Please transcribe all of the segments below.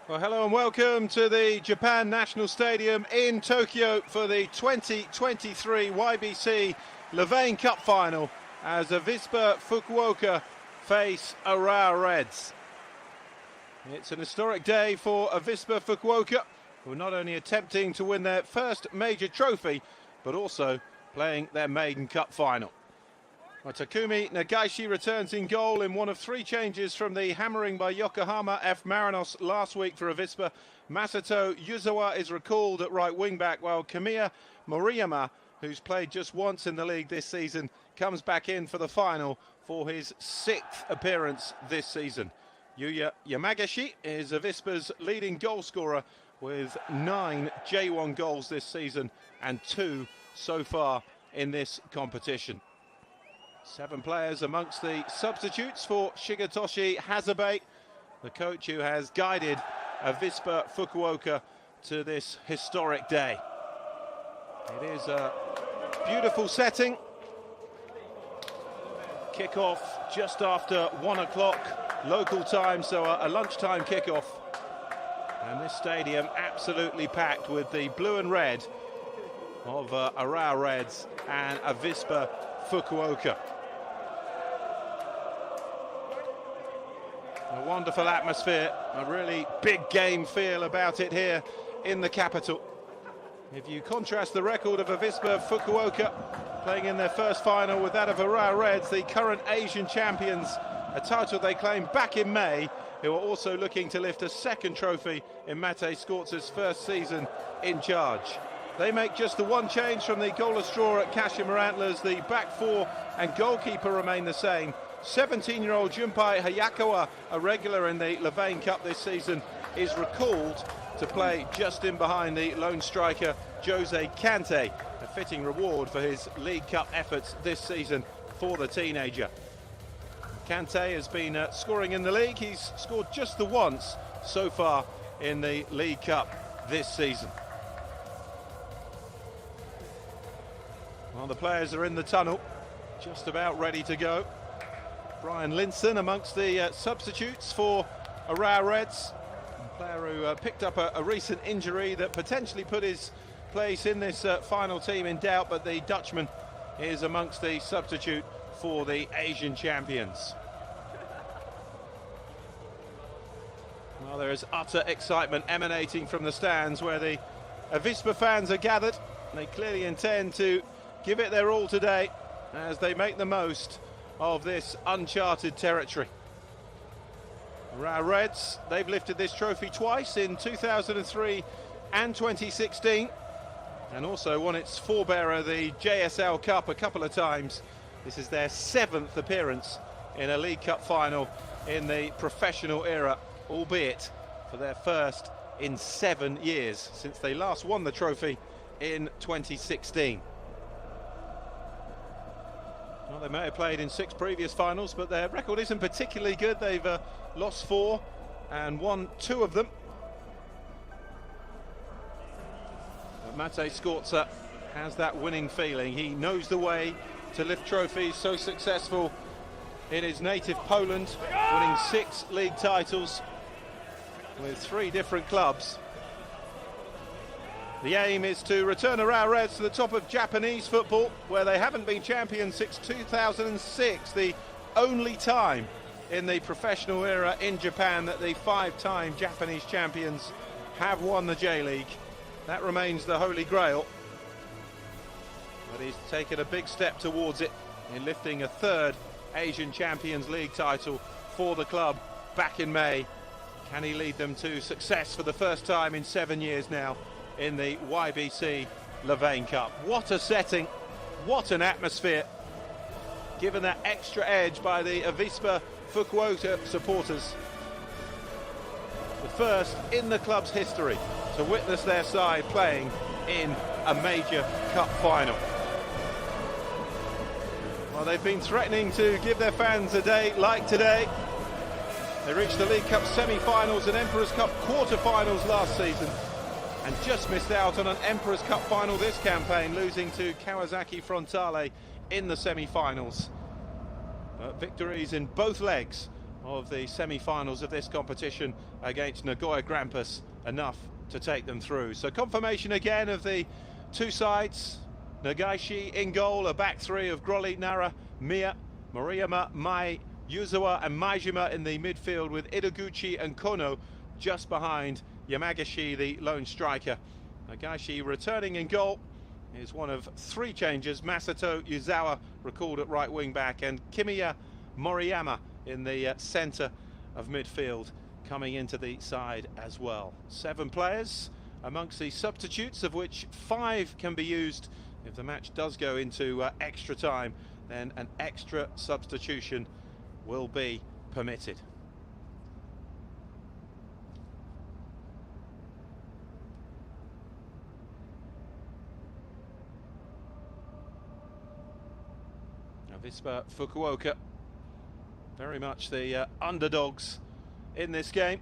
Well, hello and welcome to the Japan National Stadium in Tokyo for the 2023 YBC Levain Cup final as Avispa Fukuoka face Urawa Reds. It's an historic day for Avispa Fukuoka, who are not only attempting to win their first major trophy, but also playing their maiden cup final. Takumi Nagaishi returns in goal in one of three changes from the hammering by Yokohama F. Marinos last week for Avispa. Masato Yuzawa is recalled at right wing-back, while Kamiya Moriyama, who's played just once in the league this season, comes back in for the final for his sixth appearance this season. Yuya Yamagashi is Avispa's leading goal scorer with 9 J1 goals this season and 2 so far in this competition. 7 players amongst the substitutes for Shigetoshi Hazabe, the coach who has guided Avispa Fukuoka to this historic day. It is a beautiful setting. Kick-off just after 1 o'clock local time, so a lunchtime kick-off. And this stadium absolutely packed with the blue and red of Urawa Reds and Avispa Fukuoka. A wonderful atmosphere, a really big game feel about it here in the capital. If you contrast the record of Avispa Fukuoka playing in their first final with that of Urawa Reds, the current Asian champions, a title they claimed back in May, who are also looking to lift a second trophy in Mate Scorza's first season in charge. They make just the one change from the goalless draw at Kashima Antlers. The back four and goalkeeper remain the same. 17-year-old Junpei Hayakawa, a regular in the Levain Cup this season, is recalled to play just in behind the lone striker Jose Kante, a fitting reward for his League Cup efforts this season for the teenager. Kante has been scoring in the league. He's scored just the once so far in the League Cup this season. Well, the players are in the tunnel, just about ready to go. Brian Linson amongst the substitutes for Urawa Reds, a player who picked up a recent injury that potentially put his place in this final team in doubt, but the Dutchman is amongst the substitute for the Asian champions. Well, there is utter excitement emanating from the stands where the Avispa fans are gathered. They clearly intend to give it their all today as they make the most of this uncharted territory. Urawa Reds, they've lifted this trophy twice, in 2003 and 2016, and also won its forebearer, the JSL Cup, a couple of times. This is their 7th appearance in a League Cup final in the professional era, albeit for their first in 7 years, since they last won the trophy in 2016. Well, they may have played in 6 previous finals, but their record isn't particularly good. They've lost 4 and won 2 of them. But Mate Scorza has that winning feeling. He knows the way to lift trophies, so successful in his native Poland, winning 6 league titles with 3 different clubs. The aim is to return Urawa Reds to the top of Japanese football, where they haven't been champions since 2006, the only time in the professional era in Japan that the 5-time Japanese champions have won the J-League. That remains the holy grail. But he's taken a big step towards it in lifting a 3rd Asian Champions League title for the club back in May. Can he lead them to success for the first time in 7 years now in the YBC Levain Cup? What a setting, what an atmosphere, given that extra edge by the Avispa Fukuoka supporters. The first in the club's history to witness their side playing in a major cup final. Well, they've been threatening to give their fans a day like today. They reached the League Cup semi-finals and Emperor's Cup quarter-finals last season, and just missed out on an Emperor's Cup final this campaign, losing to Kawasaki Frontale in the semi-finals. But victories in both legs of the semi-finals of this competition against Nagoya Grampus, enough to take them through. So confirmation again of the two sides. Nagaishi in goal, a back three of Groli, Nara, Mia, Moriyama, Mai, Yuzawa and Maijima in the midfield, with Idoguchi and Kono just behind Yamagashi, the lone striker. Nagaishi returning in goal is one of three changes. Masato Yuzawa recalled at right wing back, and Kimiya Moriyama in the centre of midfield coming into the side as well. 7 players amongst the substitutes, of which 5 can be used if the match does go into extra time. Then an extra substitution will be permitted. Avispa Fukuoka, very much the underdogs in this game.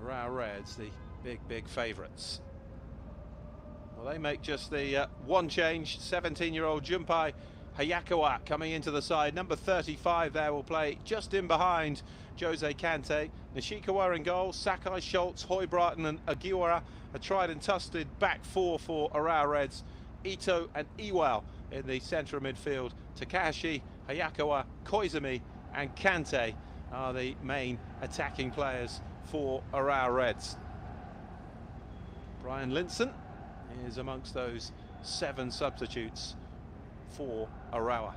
Urawa Reds, the big favourites. Well, they make just the one change. 17-year-old Junpai Hayakawa coming into the side. Number 35 there will play just in behind Jose Kante. Nishikawa in goal. Sakai, Schultz, Hoybratton and Agiwara, a tried and tested back four for Urawa Reds. Ito and Iwao in the centre of midfield. Takahashi, Hayakawa, Koizumi and Kante are the main attacking players for Urawa Reds. Brian Linson is amongst those 7 substitutes for Urawa.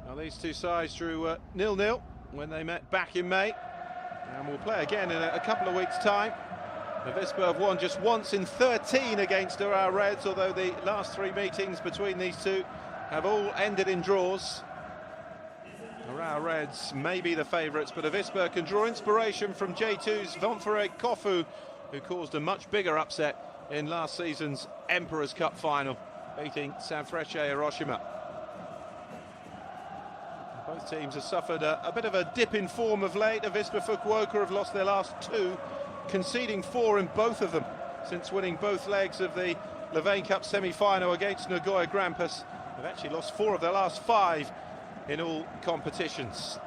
Now these two sides drew 0-0 when they met back in May, and will play again in a couple of weeks' time. Avispa have won just once in 13 against Urawa Reds, although the last 3 meetings between these two have all ended in draws. Urawa Reds may be the favourites, but Avispa can draw inspiration from J2's Ventforet Kofu, who caused a much bigger upset in last season's Emperor's Cup final, beating Sanfrecce Hiroshima. Both teams have suffered a bit of a dip in form of late. Avispa Fukuoka have lost their last 2, conceding 4 in both of them since winning both legs of the Levain Cup semi-final against Nagoya Grampus. They've actually lost 4 of their last 5 in all competitions.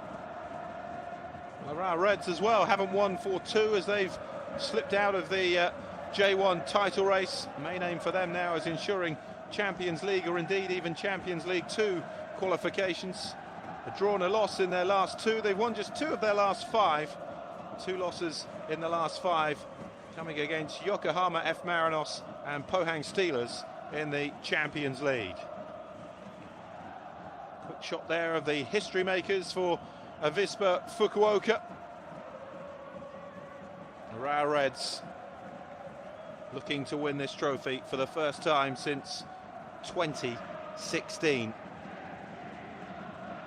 Urawa Reds as well haven't won for 2 as they've slipped out of the J1 title race. Main aim for them now is ensuring Champions League, or indeed even Champions League 2 qualifications. They've drawn a loss in their last 2. They've won just 2 of their last 5. 2 losses in the last 5, coming against Yokohama F. Marinos and Pohang Steelers in the Champions League. Quick shot there of the history makers for Avispa Fukuoka. Urawa Reds looking to win this trophy for the first time since 2016.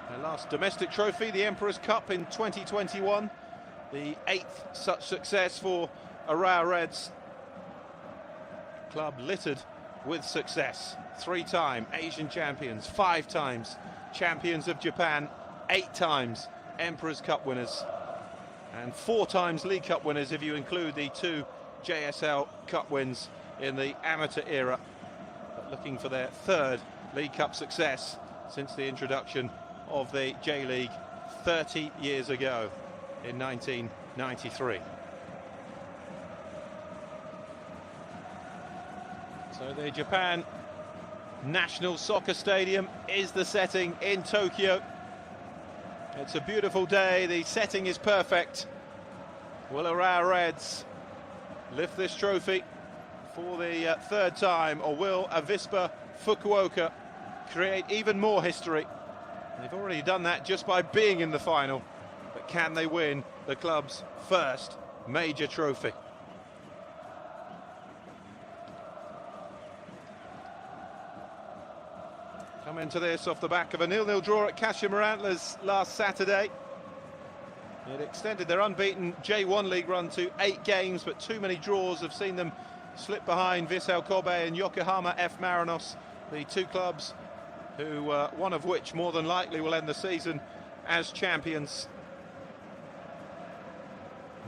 Their last domestic trophy, the Emperor's Cup in 2021, the 8th such success for Urawa Reds. Club littered with success. 3-time Asian champions, 5 times champions of Japan, 8 times Emperor's Cup winners, and 4 times League Cup winners if you include the 2 JSL Cup wins in the amateur era. But looking for their 3rd League Cup success since the introduction of the J-League 30 years ago in 1993. So the Japan National Soccer Stadium is the setting in Tokyo. It's a beautiful day, the setting is perfect. Will Urawa Reds lift this trophy for the 3rd time, or will Avispa Fukuoka create even more history? They've already done that just by being in the final, but can they win the club's first major trophy? come into this off the back of a 0-0 draw at Kashmir Antlers last Saturday. It extended their unbeaten J1 League run to 8 games, but too many draws have seen them slip behind Vissel Kobe and Yokohama F. Marinos, the two clubs who, one of which more than likely will end the season as champions.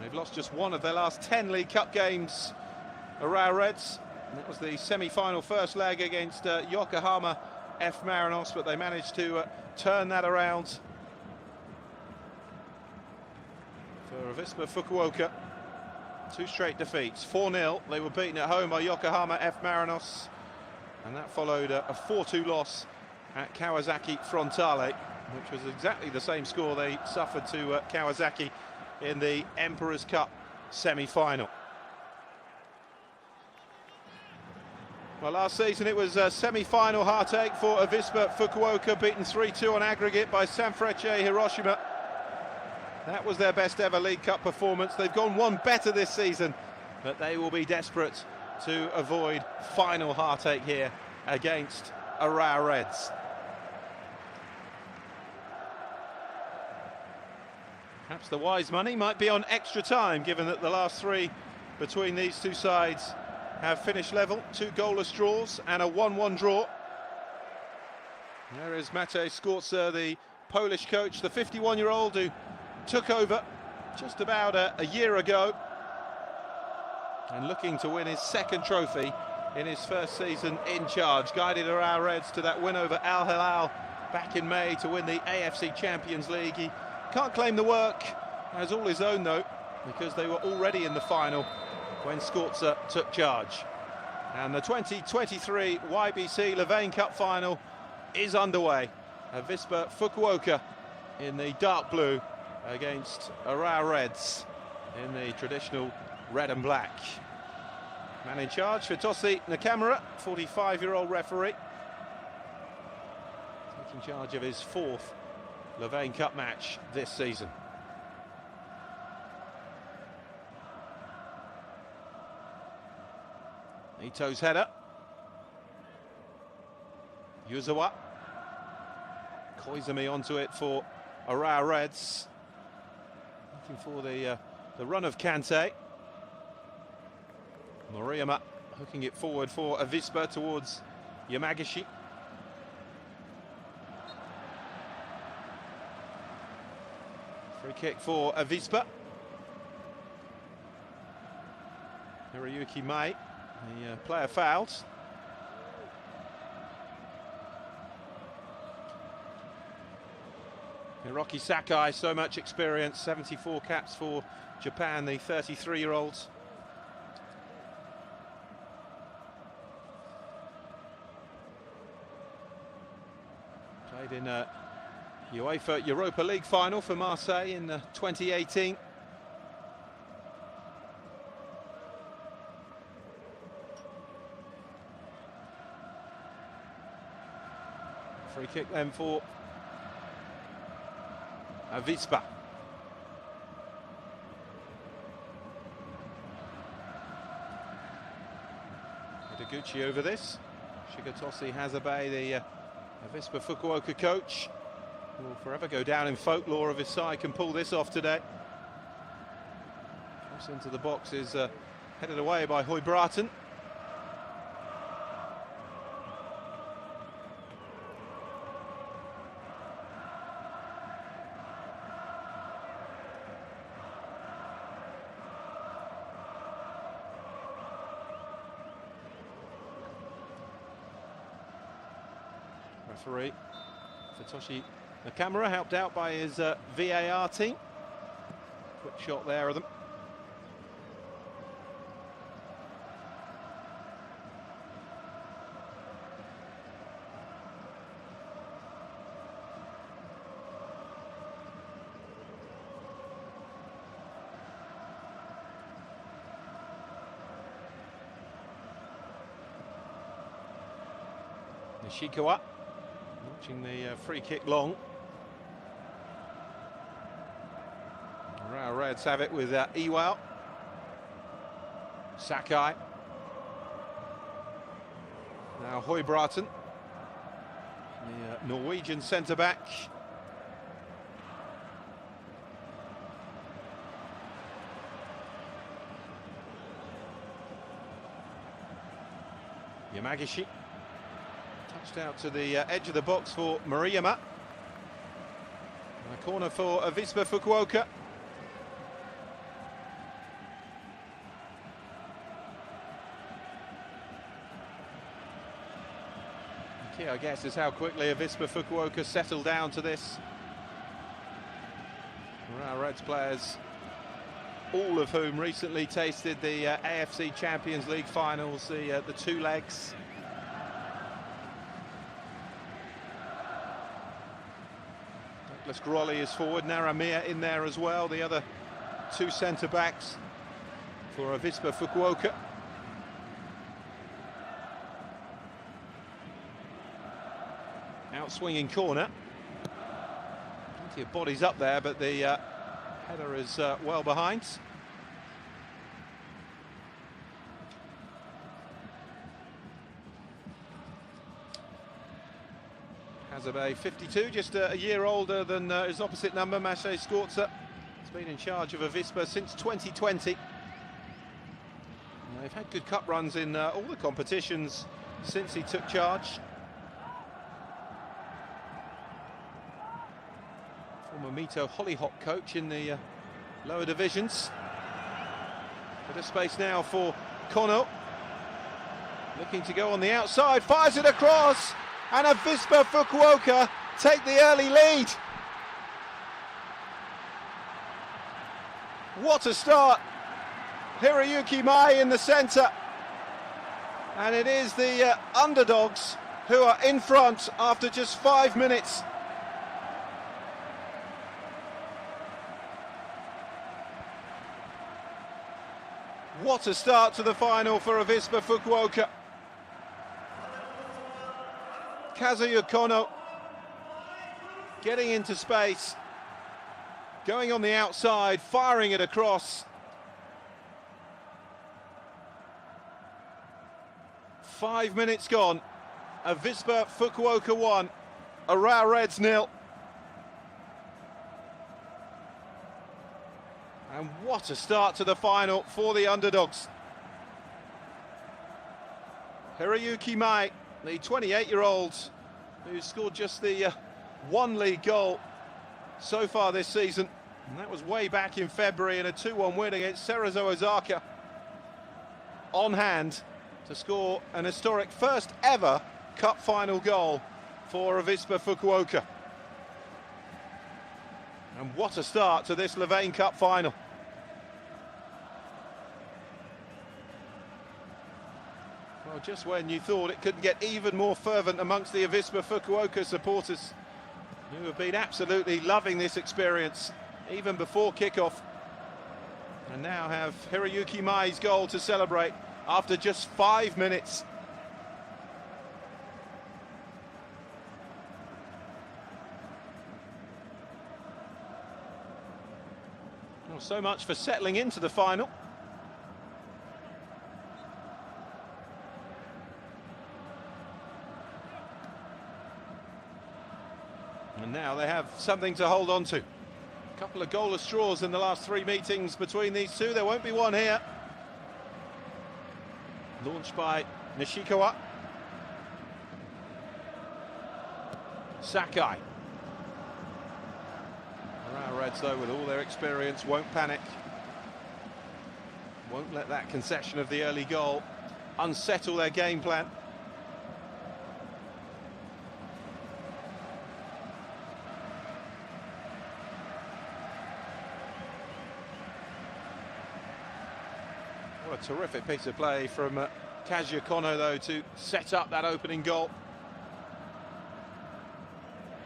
They've lost just one of their last 10 League Cup games, Urawa Reds. And that was the semi-final first leg against Yokohama F. Marinos, but they managed to turn that around. For Avispa Fukuoka, 2 straight defeats, 4-0. They were beaten at home by Yokohama F. Marinos, and that followed a 4-2 loss at Kawasaki Frontale, which was exactly the same score they suffered to Kawasaki in the Emperor's Cup semi-final. Well, last season it was a semi-final heartache for Avispa Fukuoka, beaten 3-2 on aggregate by Sanfrecce Hiroshima. That was their best ever League Cup performance. They've gone one better this season, but they will be desperate to avoid final heartache here against Urawa Reds. Perhaps the wise money might be on extra time, given that the last 3 between these two sides have finished level, 2 goalless draws and a 1-1 draw. There is Maciej Skorca, the Polish coach, the 51-year-old who took over just about a year ago and looking to win his 2nd trophy in his 1st season in charge. Guided Urawa Reds to that win over Al Hilal back in May to win the AFC Champions League. He can't claim the work as all his own though, because they were already in the final when Skorca took charge. And the 2023 YBC Levain Cup final is underway. Avispa Fukuoka in the dark blue against Urawa Reds in the traditional red and black. Man in charge, Futoshi Nakamura, 45-year-old referee, taking charge of his 4th Levain Cup match this season. Ito's header. Yuzawa. Koizumi onto it for Urawa Reds. Looking for the run of Kante. Moriyama hooking it forward for Avispa towards Yamagishi. Free kick for Avispa. Hiroyuki Mai, the player fouled. Hiroki Sakai, so much experience, 74 caps for Japan, the 33-year-old. Played in a UEFA Europa League final for Marseille in 2018. Free kick then for Avispa. Hidiguchi over this. Shigetoshi Hazabe, the Avispa Fukuoka coach, will forever go down in folklore of his side, can pull this off today. Cross into the box is headed away by Hoibraten. Referee Futoshi Nakamura, helped out by his VAR team. Quick shot there of them. Nishikawa watching the free kick long. Urawa Reds have it with Iwao. Sakai. Now Hoibraten. the Norwegian centre-back. Yamagishi touched out to the edge of the box for Mariyama. A corner for Avispa Fukuoka. The key, I guess, is how quickly Avispa Fukuoka settled down to this. Urawa Reds players, all of whom recently tasted the AFC Champions League finals, the two legs. Douglas Grolly is forward, Naramia in there as well, the other two centre-backs for Avispa Fukuoka. Out-swinging corner. Plenty of bodies up there, but the header is well behind. Hazabe, 52, just a year older than his opposite number, Maciej Skorca. He's been in charge of Avispa since 2020. They've had good cup runs in all the competitions since he took charge. Former Mito Hollyhock coach in the lower divisions. Bit of space now for Kono. Looking to go on the outside, fires it across, and Avispa Fukuoka take the early lead. What a start. Hiroyuki Mai in the centre. And it is the underdogs who are in front after just 5 minutes. What a start to the final for Avispa Fukuoka. Kazuya Kono getting into space, going on the outside, firing it across. 5 minutes gone. Avispa Fukuoka 1, Urawa Reds 0. And what a start to the final for the underdogs. Hiroyuki Mai, the 28-year-old, who scored just the one league goal so far this season. And that was way back in February in a 2-1 win against Cerezo Osaka. On hand to score an historic first ever cup final goal for Avispa Fukuoka. And what a start to this Levain Cup final. Well, just when you thought it couldn't get even more fervent amongst the Avispa Fukuoka supporters, who have been absolutely loving this experience even before kickoff, and now have Hiroyuki Mai's goal to celebrate after just 5 minutes. Well, so much for settling into the final. And now they have something to hold on to. A couple of goalless draws in the last 3 meetings between these two. There won't be one here. Launched by Nishikawa. Sakai. Urawa Reds, though, with all their experience, won't panic. Won't let that concession of the early goal unsettle their game plan. What a terrific piece of play from Kazuya Kono, though, to set up that opening goal.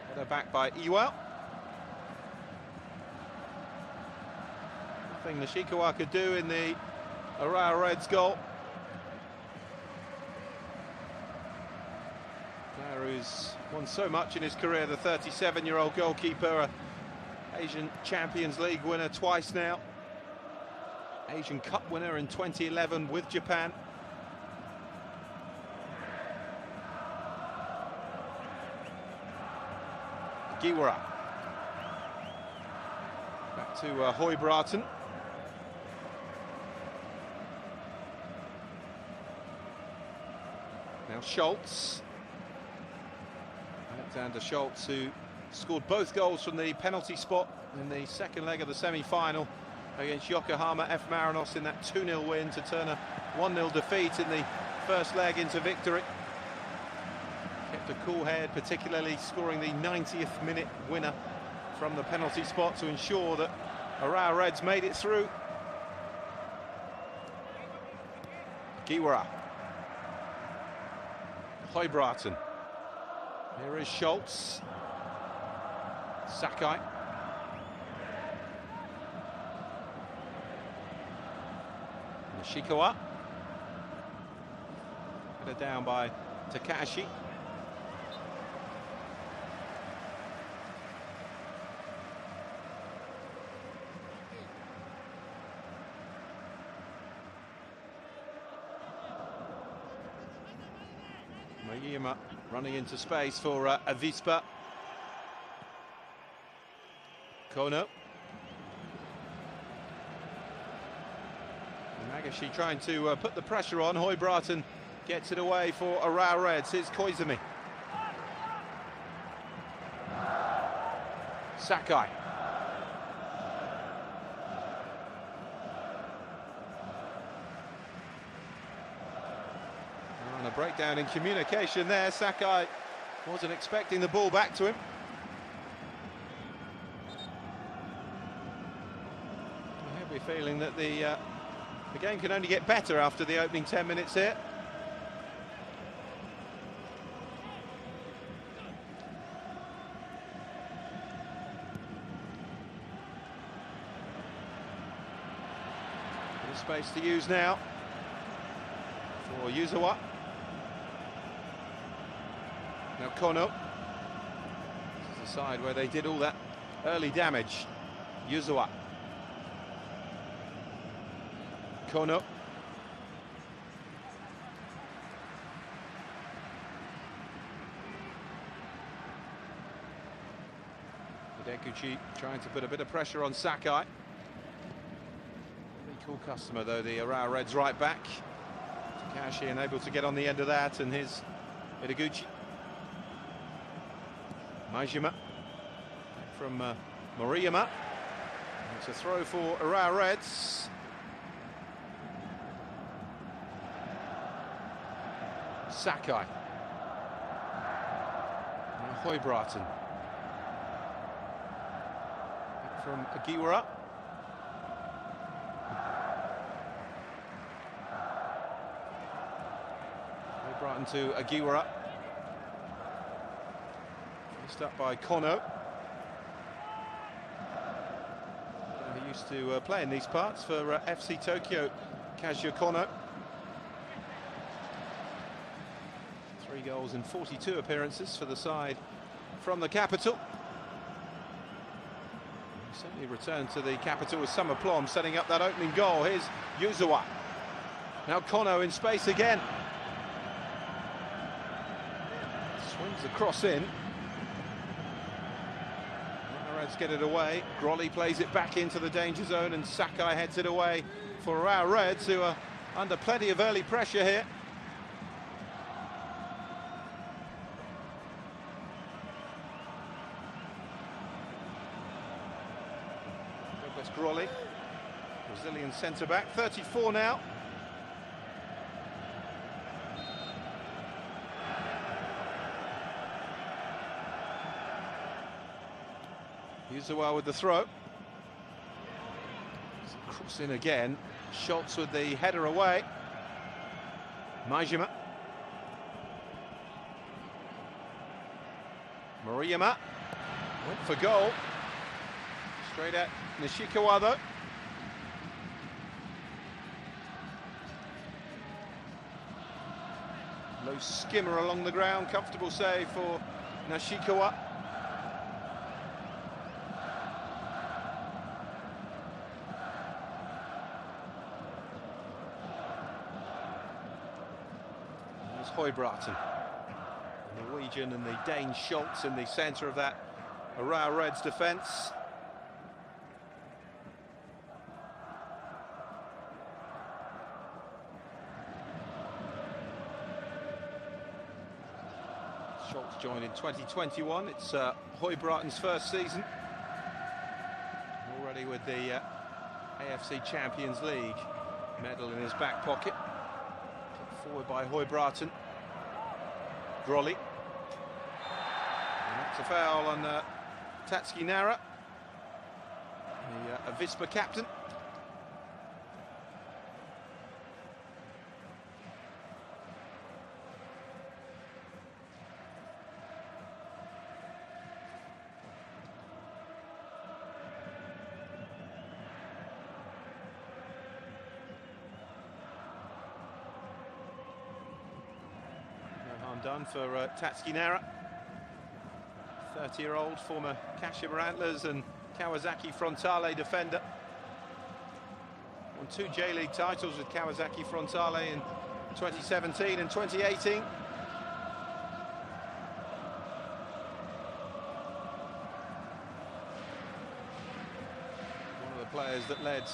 Header back by Iwa. Nothing Nishikawa could do in the Urawa Reds goal. Player who's won so much in his career, the 37-year-old goalkeeper, Asian Champions League winner twice now. Asian Cup winner in 2011 with Japan. Agiwara. Back to Høybråten. Now Schultz. Alexander Schultz, who scored both goals from the penalty spot in the second leg of the semi-final against Yokohama F. Marinos in that 2-0 win to turn a 1-0 defeat in the first leg into victory. Kept a cool head, particularly scoring the 90th minute winner from the penalty spot to ensure that Urawa Reds made it through. Agiwara. Høybråten. Here is Schultz. Sakai. Nishikawa. Headed down by Takahashi. Mayima running into space for Avispa. Kono. Nagashi trying to put the pressure on. Høybråten gets it away for Urawa Reds. Here's Koizumi. Sakai. And a breakdown in communication there. Sakai wasn't expecting the ball back to him. I have a feeling that the game can only get better after the opening 10 minutes here. Bit of space to use now for Yuzawa. Now Kono. This is the side where they did all that early damage. Yuzawa. Kono. Hidekuchi trying to put a bit of pressure on Sakai. Very cool customer though, the Urawa Reds right back. Takahashi unable to get on the end of that, and his Hidekuchi. Majima from Moriyama. It's a throw for Urawa Reds. Sakai. Now Høybråten. From Agiwara. Høybråten to Agiwara. Missed up by Kono. He used to play in these parts for FC Tokyo, Kazuya Kono. 3 goals in 42 appearances for the side from the capital. He certainly returned to the capital with some aplomb, setting up that opening goal. Here's Yuzawa. Now Kono in space again. Swings the cross in. Urawa Reds get it away. Grolly plays it back into the danger zone, and Sakai heads it away for Urawa Reds, who are under plenty of early pressure here. Grolly, Brazilian centre-back, 34 now. Yuzawa with the throw. Cross in again. Schultz with the header away. Majima. Moriyama went for goal. Straight at Nishikawa though. Low skimmer along the ground, comfortable save for Nishikawa. There's Høybråten. Norwegian and the Dane Schultz in the centre of that Urawa Reds defence. Schultz joined in 2021. It's Høybråten's first season. Already with the AFC Champions League medal in his back pocket. Put forward by Høybråten. Grolly. And that's a foul on Tatski Nara, the Avispa captain. Done for Tatski Nara, 30-year-old former Kashima Antlers and Kawasaki Frontale defender. Won 2 J-League titles with Kawasaki Frontale in 2017 and 2018. One of the players that led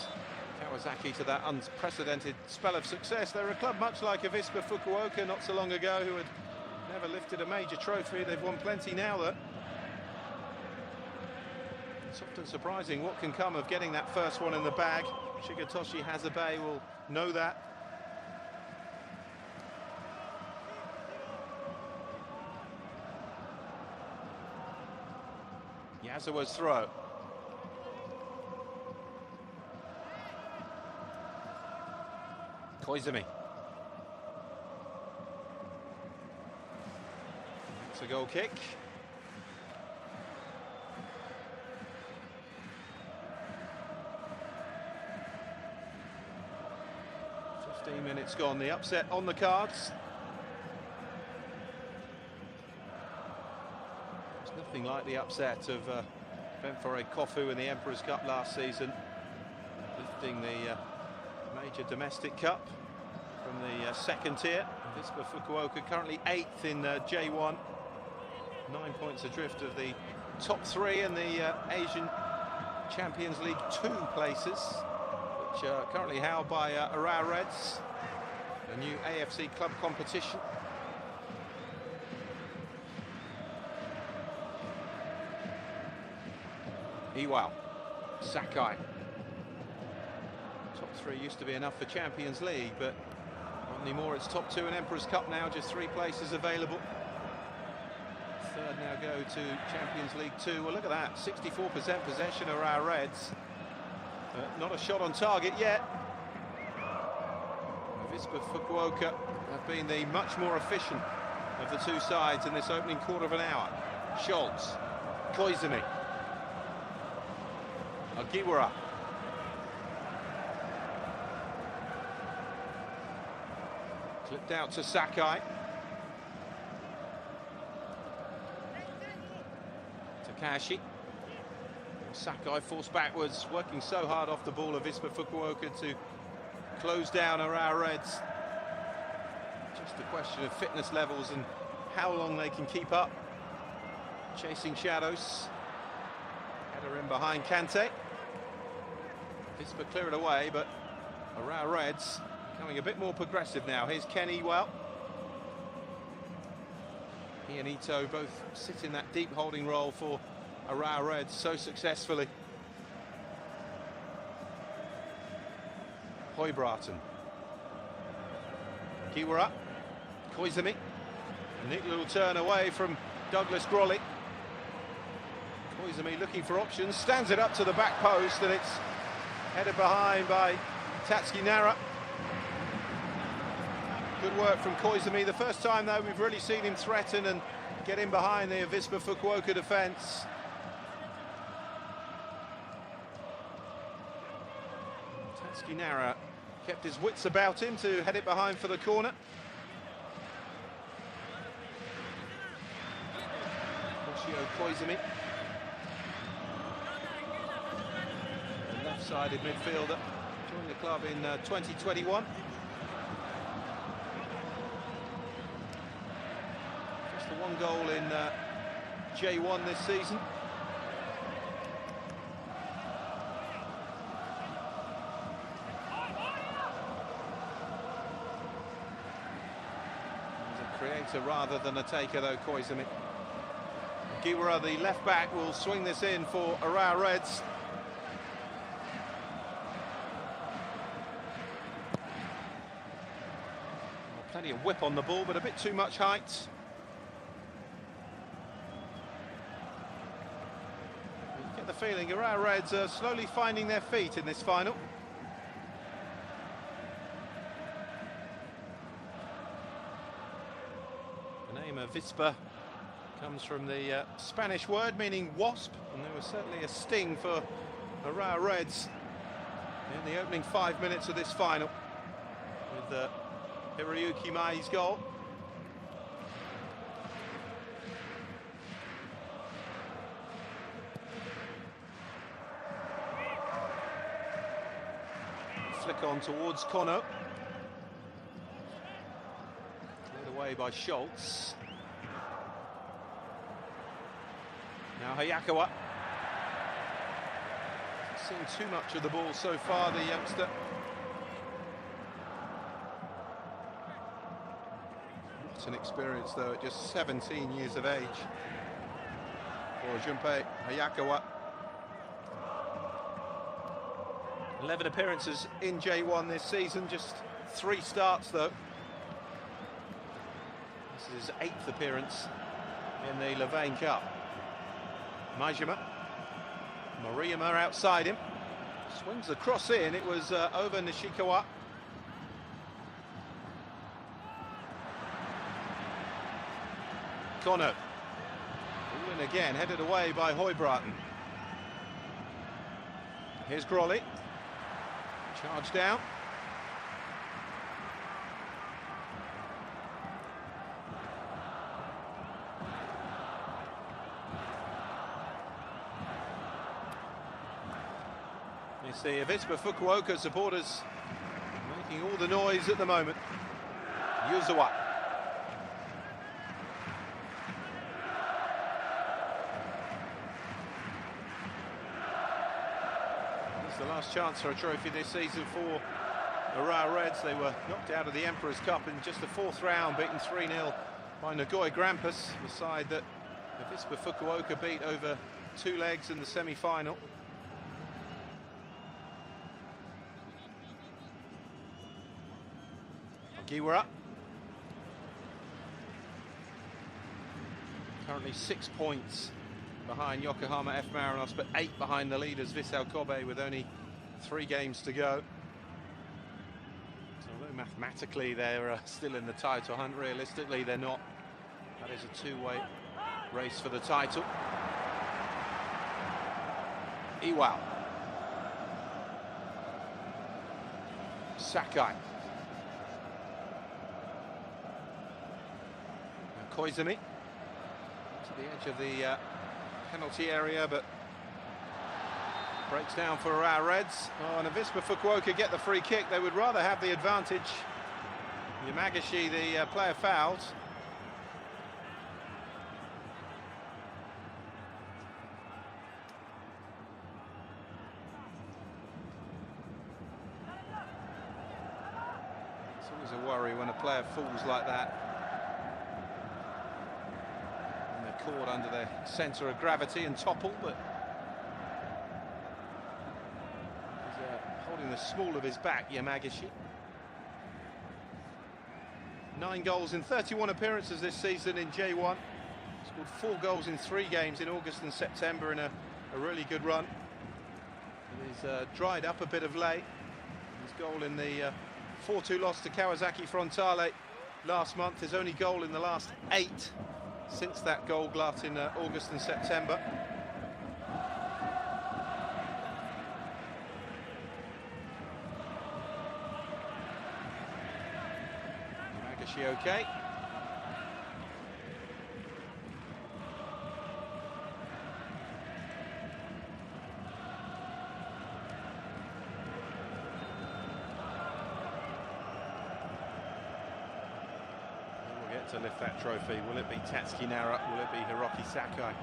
Kawasaki to that unprecedented spell of success. They're a club much like Avispa Fukuoka not so long ago, who had never lifted a major trophy. They've won plenty now, though. It's often surprising what can come of getting that first one in the bag. Shigetoshi Hazabe will know that. Yazawa's throw. Koizumi. It's a goal kick. Minutes gone, the upset on the cards. It's nothing like the upset of Benfore Kofu in the Emperor's Cup last season, lifting the major domestic cup from the second tier. Avispa Fukuoka currently 8th in J1, 9 points adrift of the top 3 in the Asian Champions League 2 places, which are currently held by Urawa Reds, a new AFC club competition. Iwao, Sakai. Top 3 used to be enough for Champions League, but not anymore. It's top 2 in Emperor's Cup now, just 3 places available. Third now go to Champions League 2. Well, look at that, 64% possession of our Reds. Not a shot on target yet. Avispa Fukuoka have been the much more efficient of the 2 sides in this opening quarter of an hour. Schultz, Koizumi, Agiwara. Clipped out to Sakai. Takashi. Sakai forced backwards, working so hard off the ball of Avispa Fukuoka to close down Urawa Reds. Just a question of fitness levels and how long they can keep up. Chasing shadows. Header in behind Kante. Avispa clear it away, but Urawa Reds becoming a bit more progressive now. Here's Ken Iwao. He and Ito both sit in that deep holding role for Urawa Reds so successfully. Høybråten. Kiwara. Koizumi. A neat little turn away from Douglas Grolly. Koizumi looking for options, stands it up to the back post, and it's headed behind by Tatski Nara. Good work from Koizumi. The first time, though, we've really seen him threaten and get in behind the Avispa Fukuoka defence. Tatski Nara kept his wits about him to head it behind for the corner. Hoshio Koizumi, a left-sided midfielder, joined the club in 2021. Just the 1 goal in J1 this season. creator rather than a taker, though, Koizumi. Giwara, the left back, will swing this in for Urawa Reds. Well, plenty of whip on the ball, but a bit too much height. You get the feeling Urawa Reds are slowly finding their feet in this final. The name Avispa comes from the Spanish word meaning wasp, and there was certainly a sting for Urawa Reds in the opening 5 minutes of this final with Hiroyuki Mai's goal. Flick on towards Kono. Cleared away by Schultz. Now Hayakawa. Hasn't seen too much of the ball so far, the youngster. What an experience, though, at just 17 years of age for Junpei Hayakawa. 11 appearances in J1 this season, just 3 starts, though. This is his 8th appearance in the Levain Cup. Majima, Moriyama outside him, swings the cross in, it was over Nishikawa. Kono, ball in again, headed away by Hoibraten. Here's Grolly, charge down. You see Avispa Fukuoka supporters making all the noise at the moment. Yuzawa. It's the last chance for a trophy this season for Urawa Reds. They were knocked out of the Emperor's Cup in just the 4th round, beaten 3-0 by Nagoya Grampus, the side that Avispa Fukuoka beat over 2 legs in the semi-final. Giwara. Currently 6 points behind Yokohama F. Marinos, but 8 behind the leaders Vissel Kobe with only 3 games to go. So although mathematically they're still in the title hunt, realistically they're not. That is a 2-way race for the title. Iwao. Sakai. Koizumi to the edge of the penalty area, but breaks down for Urawa Reds. Oh, and Avispa Fukuoka get the free kick. They would rather have the advantage. Yamagishi, the player, fouled. It's always a worry when a player falls like that. Caught under the centre of gravity and toppled, but he's holding the small of his back, Yamagishi. 9 goals in 31 appearances this season in J1. Scored 4 goals in 3 games in August and September in a really good run. He's dried up a bit of late. His goal in the 4-2 loss to Kawasaki Frontale last month, his only goal in the last 8 since that goal glut in August and September. Yamagishi okay. To lift that trophy. Will it be Tatsuki Nara? Will it be Hiroki Sakai?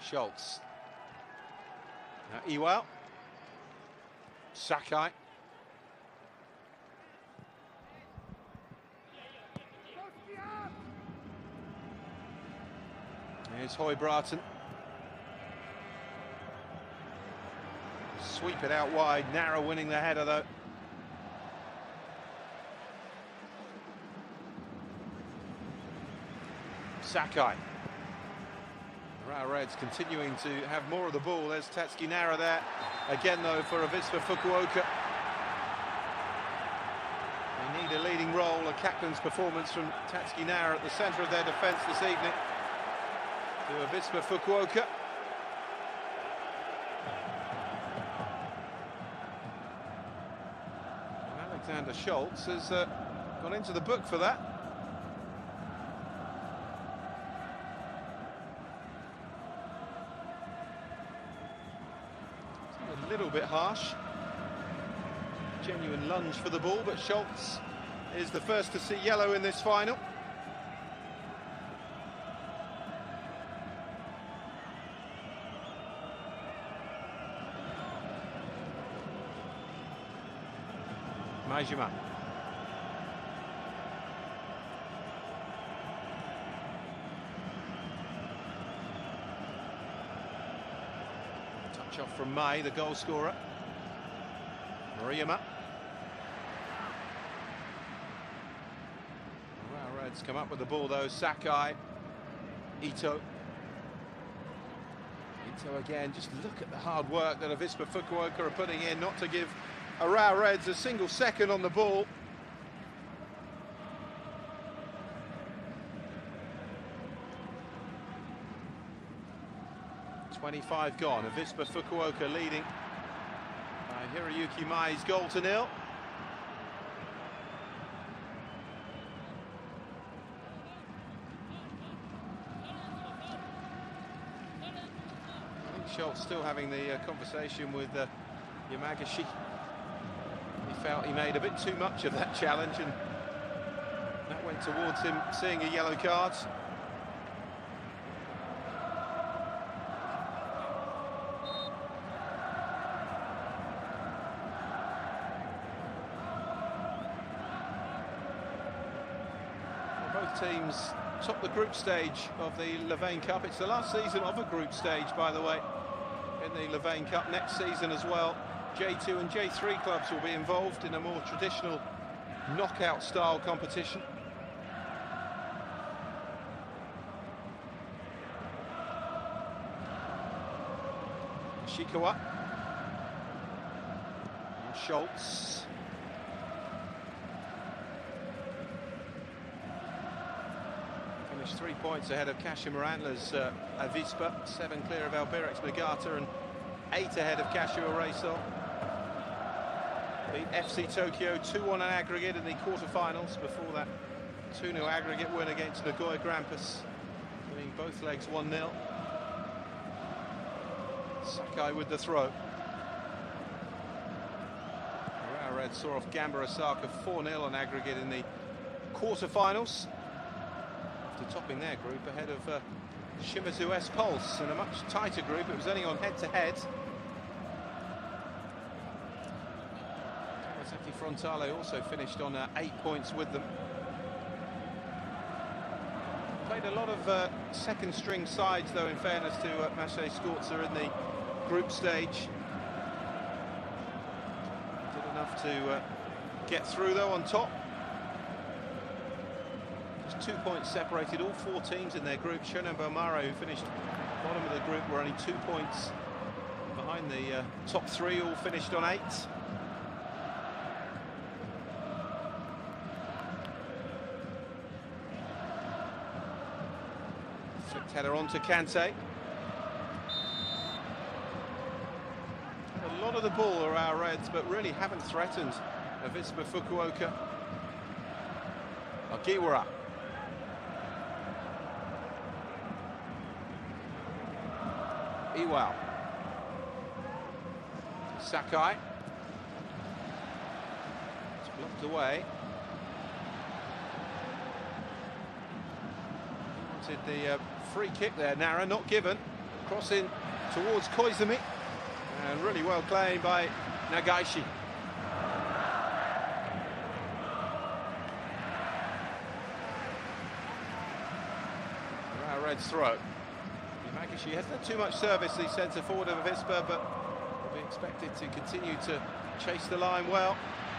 Schultz Iwao. Sakai. Here's Hoy-Bratton. Sweep it out wide, Nara winning the header though. Sakai. Urawa Reds continuing to have more of the ball. There's Tatsuki Nara there. Again though for Avispa Fukuoka. They need a leading role, a captain's performance from Tatsuki Nara at the centre of their defence this evening. To Avispa Fukuoka. Alexander Schultz has gone into the book for that. A little bit harsh. Genuine lunge for the ball, but Schultz is the first to see yellow in this final. Maijima. Touch off from Mai, the goal scorer. Moriyama. Urawa Reds come up with the ball though. Sakai. Ito. Ito again. Just look at the hard work that Avispa Fukuoka are putting in, not to give Urawa Reds a single second on the ball. .25 gone. Avispa Fukuoka leading by Hiroyuki Mai's goal to 0. I think Schultz still having the conversation with Yamagashi. He felt he made a bit too much of that challenge, and that went towards him seeing a yellow card. Well, both teams top the group stage of the Levain Cup. It's the last season of a group stage, by the way, in the Levain Cup. Next season as well, J2 and J3 clubs will be involved in a more traditional knockout style competition. Shikawa. And Schultz. Finished 3 points ahead of Kashima Antler's Avispa, 7 clear of Albirex Nagata and 8 ahead of Kashiwa Reysol. Beat FC Tokyo 2-1 on aggregate in the quarterfinals before that 2-0 aggregate win against Nagoya Grampus, winning both legs 1-0. Sakai with the throw. Urawa Reds saw off Gamba Osaka 4-0 on aggregate in the quarterfinals, after topping their group ahead of Shimizu S Pulse in a much tighter group. It was only on head-to-head. Kawasaki Frontale also finished on 8 points with them. Played a lot of second-string sides, though, in fairness to Maciej Skorza in the group stage. Did enough to get through, though, on top. Just 2 points separated all 4 teams in their group. Shonan Bellmare, who finished bottom of the group, were only 2 points behind the top 3, all finished on 8. Flicked header on to Kante. A lot of the ball are our Reds, but really haven't threatened Avispa Fukuoka. Ogiwara. Iwao. Sakai. It's blocked away. He wanted the free kick there, Nara, not given. Crossing towards Koizumi. And really well claimed by Nagaishi. Urawa Reds throw. Nagaishi hasn't had too much service, the centre forward of Avispa, but will be expected to continue to chase the line well.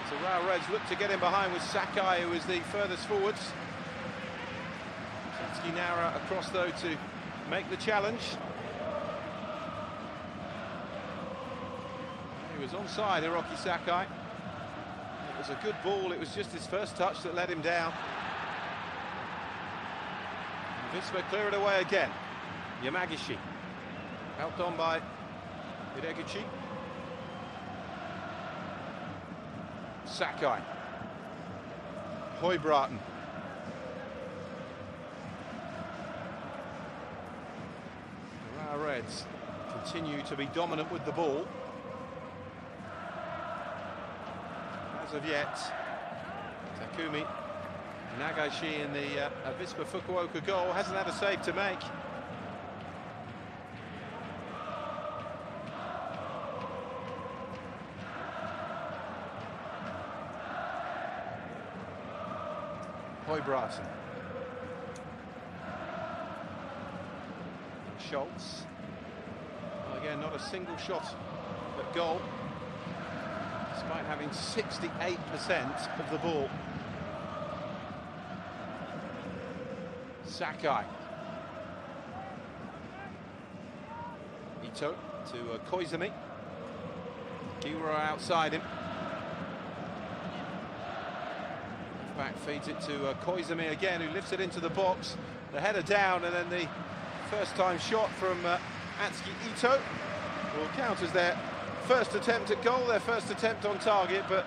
So Urawa Reds look to get in behind with Sakai, who is the furthest forwards. Satsuki Nara across though to make the challenge. He was onside, Hiroki Sakai. It was a good ball, it was just his first touch that let him down. Avispa clear it away again. Yamagishi, helped on by Hideguchi. Sakai. Hoibraten. Urawa Reds continue to be dominant with the ball. As of yet, Takumi Nagaishi in the Avispa Fukuoka goal hasn't had a save to make. Hoibraten. Schultz. Well, again, not a single shot at goal, despite having 68% of the ball. Sakai. Ito to Koizumi. Kiura outside him. Back feeds it to Koizumi again, who lifts it into the box. The header down, and then the first-time shot from Atsuki Ito will count as their first attempt at goal, their first attempt on target, but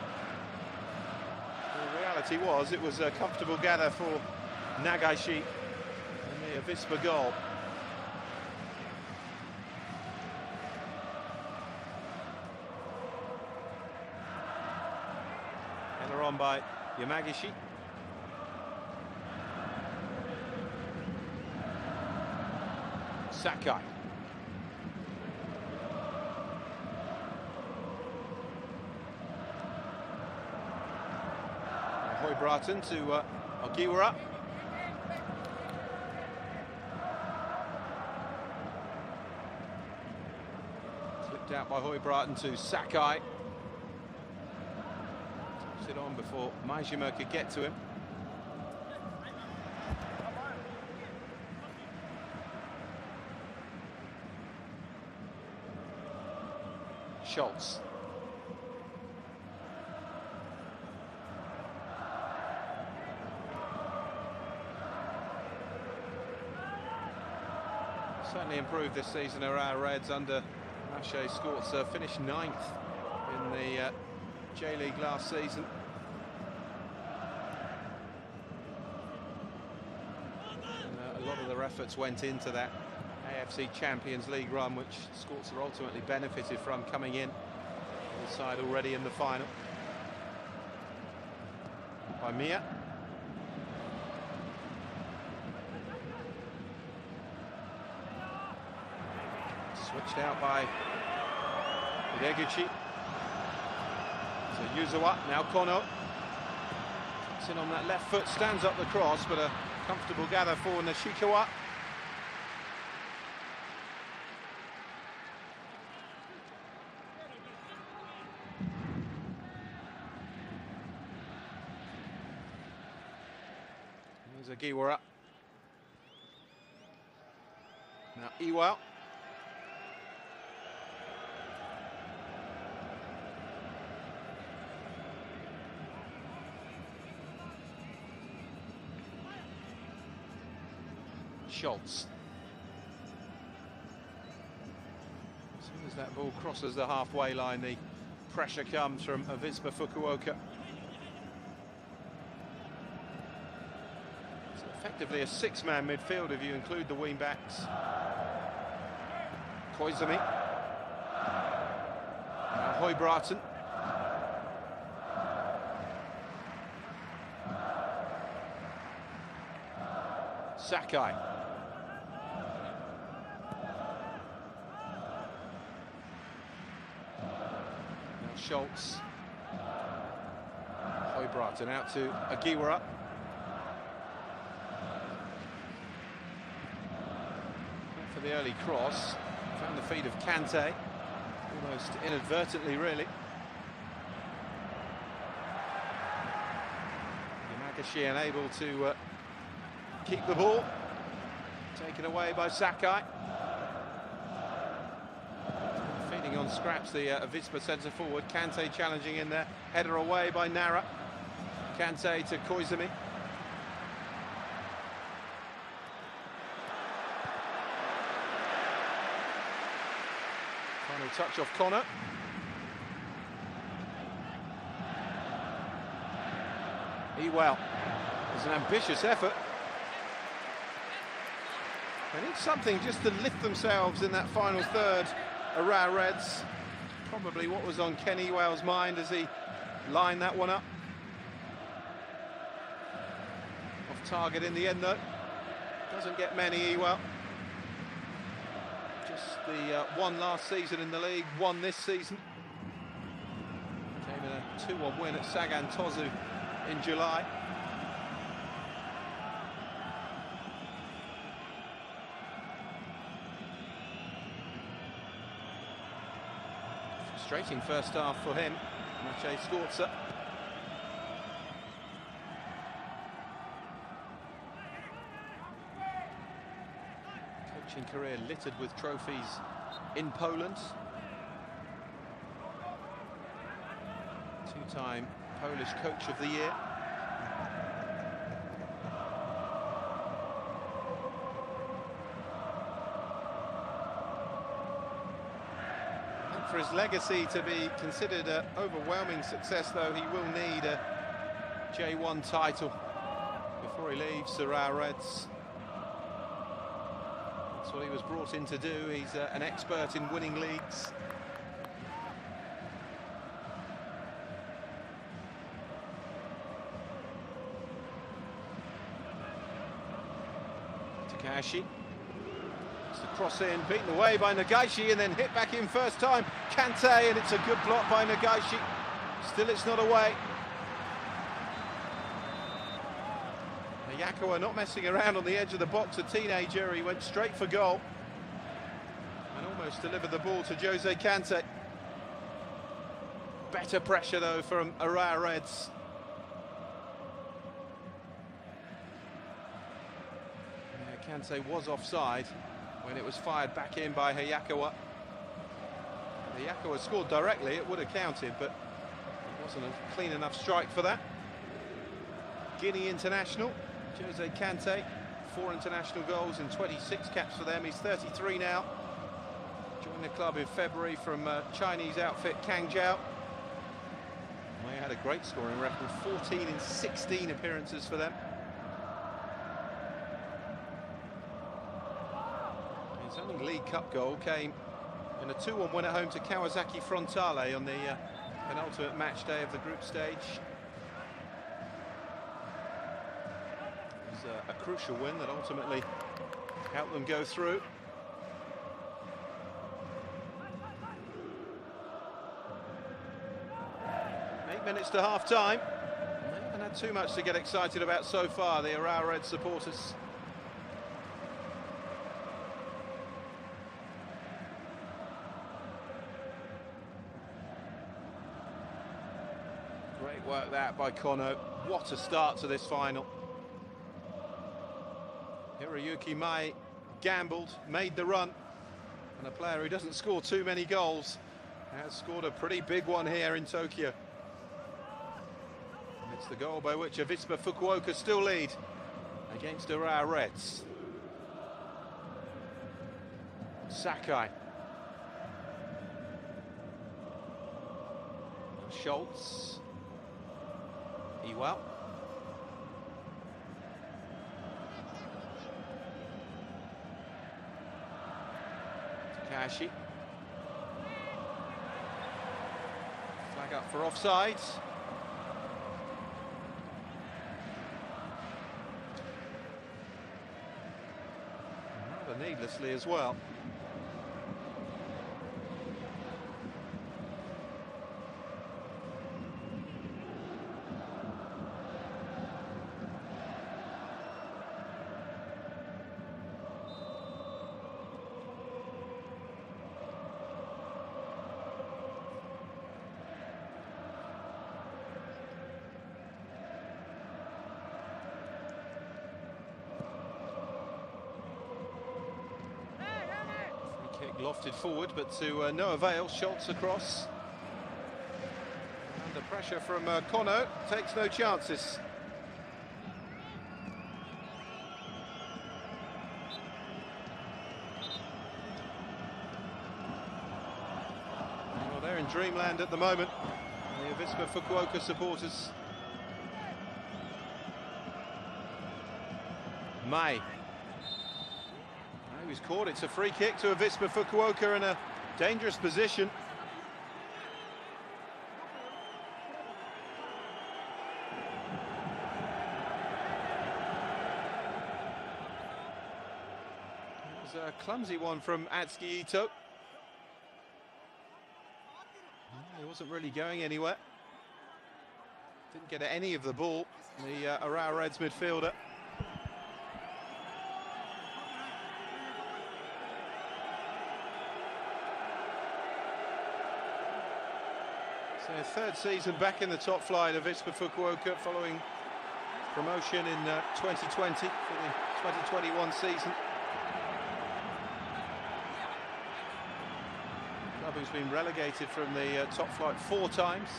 the reality was it was a comfortable gather for Nagaishi in the Avispa goal. Header on by Yamagishi. Sakai. Hoibraten to Ogiwara. Slipped out by Hoibraten to Sakai. Touched it on before Maijima could get to him. Schultz. Certainly improved this season, Urawa Reds under Maciej Skorca, finished 9th in the J-League last season. And, a lot of their efforts went into that AFC Champions League run, which Skorca ultimately benefited from, coming in the side already in the final. By Mia. Switched out by Hideguchi. So Yuzawa, now Kono. Cuts in on that left foot, stands up the cross, but a comfortable gather for Nishikawa. There's Ogiwara. Now Iwa. Schultz. As soon as that ball crosses the halfway line, the pressure comes from Avispa Fukuoka. It's effectively a six-man midfield if you include the wing-backs. Koizumi. Hoibraten. Sakai. Schultz. Hoibraten out to Agiwara. For the early cross, found the feet of Kante, almost inadvertently, really. Yamagashi unable to keep the ball, taken away by Sakai. Feeding on scraps, the Avispa centre forward. Kante challenging in there, header away by Nara. Kante to Koizumi. Final touch off Connor. Ewell. It's an ambitious effort. They need something just to lift themselves in that final third. Urawa Reds. Probably what was on Ken Ewell's mind as he lined that one up. Off target in the end though. Doesn't get many, Ewell. Just the one last season in the league, one this season. Came in a 2-1 win at Sagan Tosu in July. Frustrating first half for him, Maciej Skorca. Coaching career littered with trophies in Poland. Two-time Polish Coach of the Year. For his legacy to be considered an overwhelming success, though, he will need a J1 title before he leaves Urawa Reds. That's what he was brought in to do. He's an expert in winning leagues. Takahashi. The cross in, beaten away by Nagaishi and then hit back in first time. Kante, and it's a good block by Nagaishi. Still it's not away. Yakawa not messing around on the edge of the box, a teenager. He went straight for goal and almost delivered the ball to Jose Kante. Better pressure though from Urawa Reds. Yeah, Kante was offside when it was fired back in by Hayakawa. Hayakawa scored directly, it would have counted, but it wasn't a clean enough strike for that. Guinea international, Jose Kante, 4 international goals and 26 caps for them. He's 33 now. Joined the club in February from Chinese outfit Kangjiao. Well, he had a great scoring record, 14 in 16 appearances for them. His only League Cup goal came in a 2-1 win at home to Kawasaki Frontale on the penultimate match day of the group stage. It was a crucial win that ultimately helped them go through. Minutes to half-time. They haven't had too much to get excited about so far, the Urawa Reds supporters. Great work that by Kono. What a start to this final. Hiroyuki Mai gambled, made the run, and a player who doesn't score too many goals has scored a pretty big one here in Tokyo. It's the goal by which Avispa Fukuoka still lead against Urawa Reds. Sakai. Schultz. Ewell. Takahashi. Flag up for offside. Needlessly as well. Kick lofted forward, but to no avail. Schultz across. Under pressure from Kono, takes no chances. Well, they're in dreamland at the moment, the Avispa Fukuoka supporters. May. He's caught. It's a free kick to Avispa Fukuoka in a dangerous position. It was a clumsy one from Atsuki Ito. He wasn't really going anywhere. Didn't get any of the ball, the Urawa Reds midfielder. So third season back in the top flight of Avispa Fukuoka following promotion in 2020 for the 2021 season. Club who's been relegated from the top flight 4 times,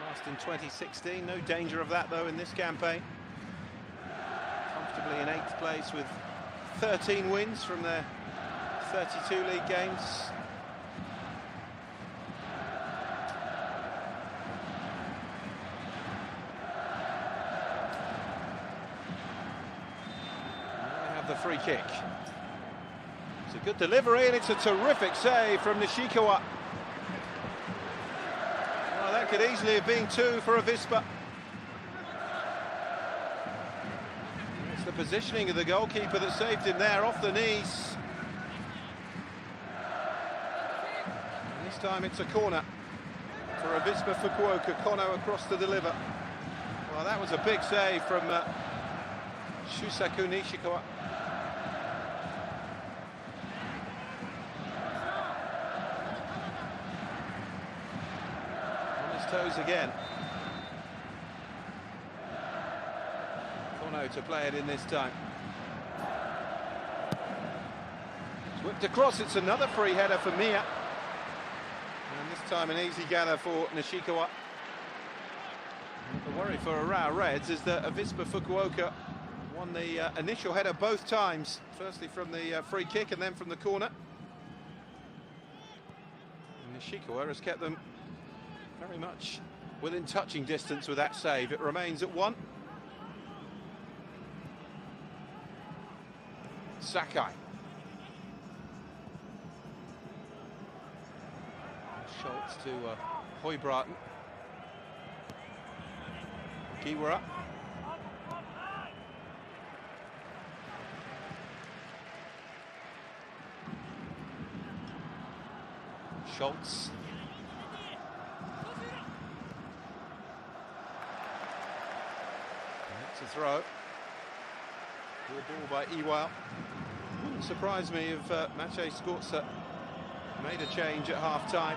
last in 2016. No danger of that though in this campaign. Comfortably in 8th place with 13 wins from their 32 league games. The free kick. It's a good delivery and it's a terrific save from Nishikawa. Well, that could easily have been 2 for Avispa. It's the positioning of the goalkeeper that saved him there, off the knees. And this time it's a corner for Avispa Fukuoka. Kono across to deliver. Well, that was a big save from Shusaku Nishikawa. Toes again. Kono to play it in this time. It's whipped across, it's another free header for Miya. And this time an easy gather for Nishikawa. The worry for Urawa Reds is that Avispa Fukuoka won the initial header both times. Firstly from the free kick and then from the corner. And Nishikawa has kept them very much within touching distance with that save. It remains at 1. Sakai. Schultz to Høybråten. Giwara. Schultz. It's a throw. Good ball by Iwao. Wouldn't surprise me if Maciej Skorza made a change at half-time.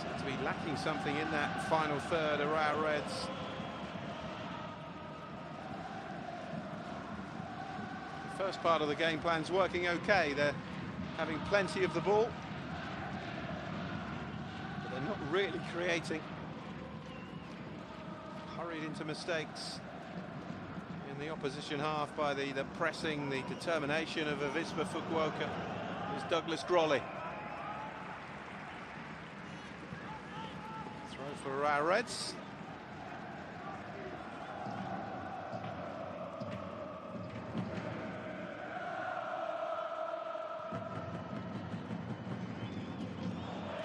Seems to be lacking something in that final third. Urawa Reds. The first part of the game plan's working okay. They're having plenty of the ball, but they're not really creating. Hurried into mistakes in the opposition half by the pressing, the determination of Avispa Fukuoka. Is Douglas Grolly. Throw for Urawa Reds.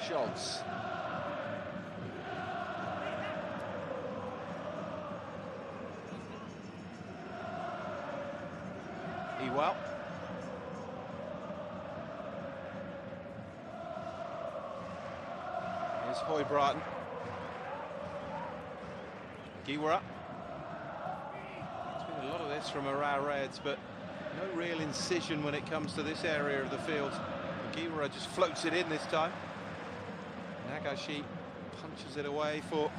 Schultz. Iwao. Here's Høybråten. Giwara. There's been a lot of this from Urawa Reds, but no real incision when it comes to this area of the field. Giwara just floats it in this time. Nagashi punches it away for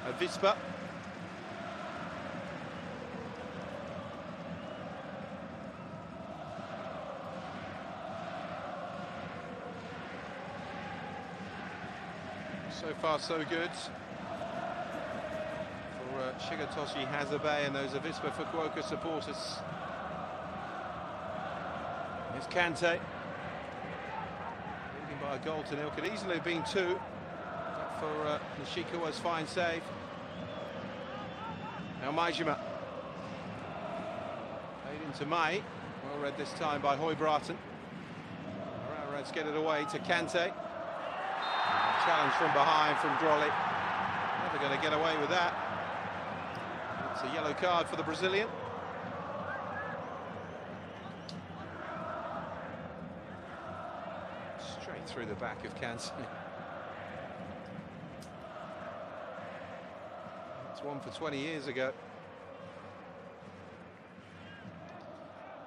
Avispa. So far, so good for Shigetoshi Hazabe and those Avispa Fukuoka supporters. Here's Kante, leading by a goal to nil. Could easily have been two, but for Nishikawa's fine save. Now Maijima, played into Mai, well read this time by Hoibraten. Urawa Reds get it away to Kante. Challenge from behind from Drolly. Never going to get away with that. It's a yellow card for the Brazilian. Straight through the back of Kante. It's one for 20 years ago.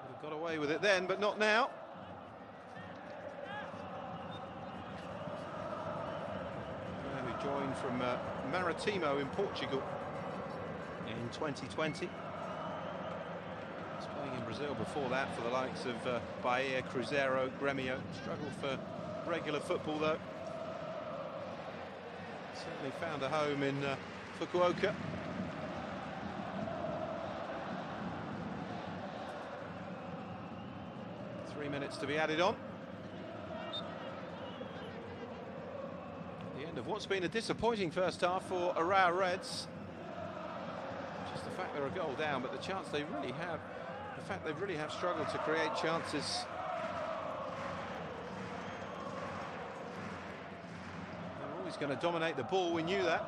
Would have got away with it then, but not now. Joined from Maritimo in Portugal in 2020. Was playing in Brazil before that for the likes of Bahia, Cruzeiro, Grêmio. Struggled for regular football though. Certainly found a home in Fukuoka. Three minutes to be added on. Of what's been a disappointing first half for Urawa Reds. Just the fact they're a goal down, but the chance they really have, the fact they really have struggled to create chances. They're always going to dominate the ball, we knew that.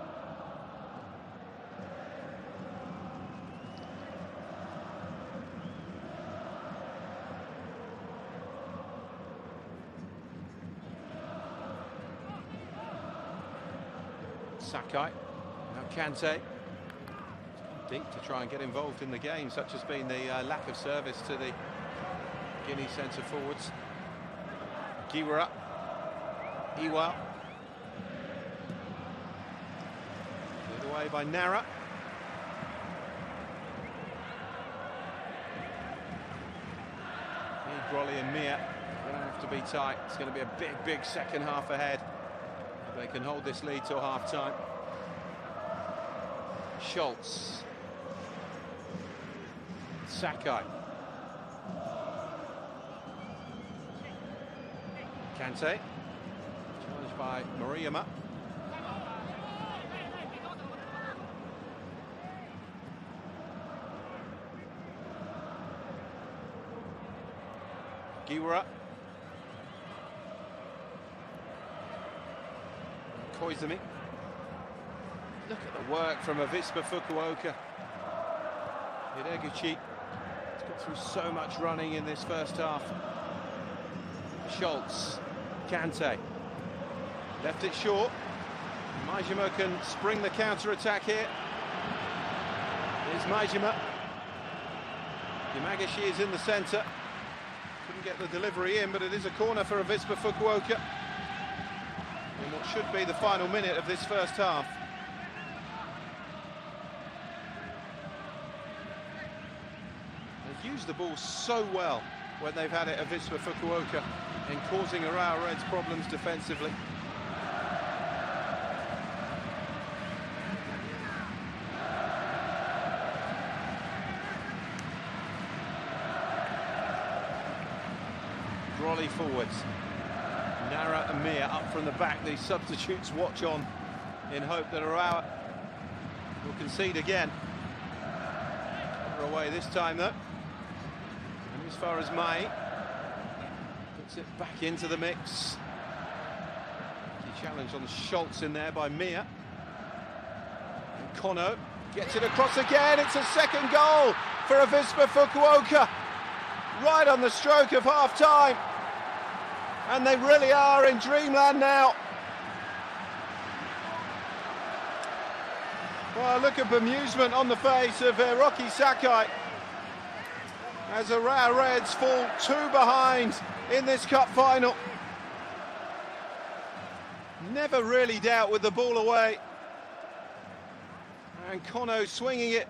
Sakai, now Kante, deep to try and get involved in the game, such has been the lack of service to the Guinea centre forwards. Giwara, Iwa, cleared away by Nara. Grolly and Mia going to have to be tight. It's going to be a big second half ahead. They can hold this lead till half-time. Schultz. Sakai. Kante. Challenged by Muriyama. Giwara. Koizumi. Look at the work from Avispa Fukuoka. Hideguchi has got through so much running in this first half. Schultz, Kante, left it short. Maijima can spring the counter-attack here. Here's Maijima. Yamagashi is in the centre. Couldn't get the delivery in, but it is a corner for Avispa Fukuoka. In what should be the final minute of this first half. They've used the ball so well when they've had it, Avispa Fukuoka, in causing Urawa Reds problems defensively. Drolly forwards. Nara and Mia up from the back. These substitutes watch on in hope that Urawa will concede again. They're away this time though. And as far as Mai puts it back into the mix. Key challenge on Schultz in there by Mia. And Kono gets it across again. It's a second goal for Avispa Fukuoka. Right on the stroke of half-time. And they really are in dreamland now. Well, look at bemusement on the face of Hiroki Sakai as Urawa Reds fall 2 behind in this cup final. Never really dealt with the ball away. And Kono swinging it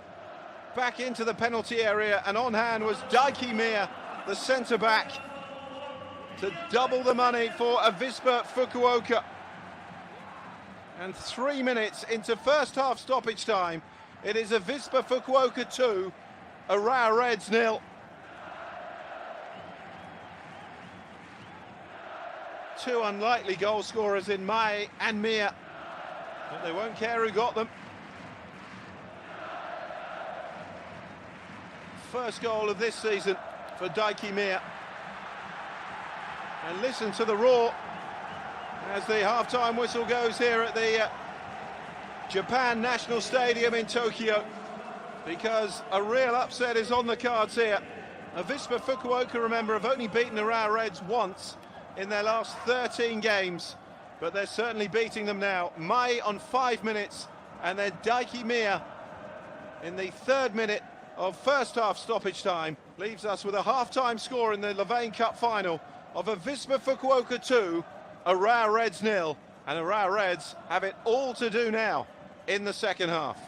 back into the penalty area, and on hand was Daiki Mia, the centre-back, to double the money for Avispa Fukuoka. And 3 minutes into first half stoppage time. It is Avispa Fukuoka 2, Urawa Reds 0. Two unlikely goal scorers in Mai and Mia, but they won't care who got them. First goal of this season for Daiki Mia. And listen to the roar as the half-time whistle goes here at the Japan National Stadium in Tokyo, because a real upset is on the cards here. Avispa Fukuoka, remember, have only beaten the Urawa Reds once in their last 13 games, but they're certainly beating them now. Mai on 5 minutes, and then Daiki Mia in the 3rd minute of first half stoppage time leaves us with a half-time score in the Levain Cup final of Avispa Fukuoka 2, Urawa Reds 0, and Urawa Reds have it all to do now in the second half.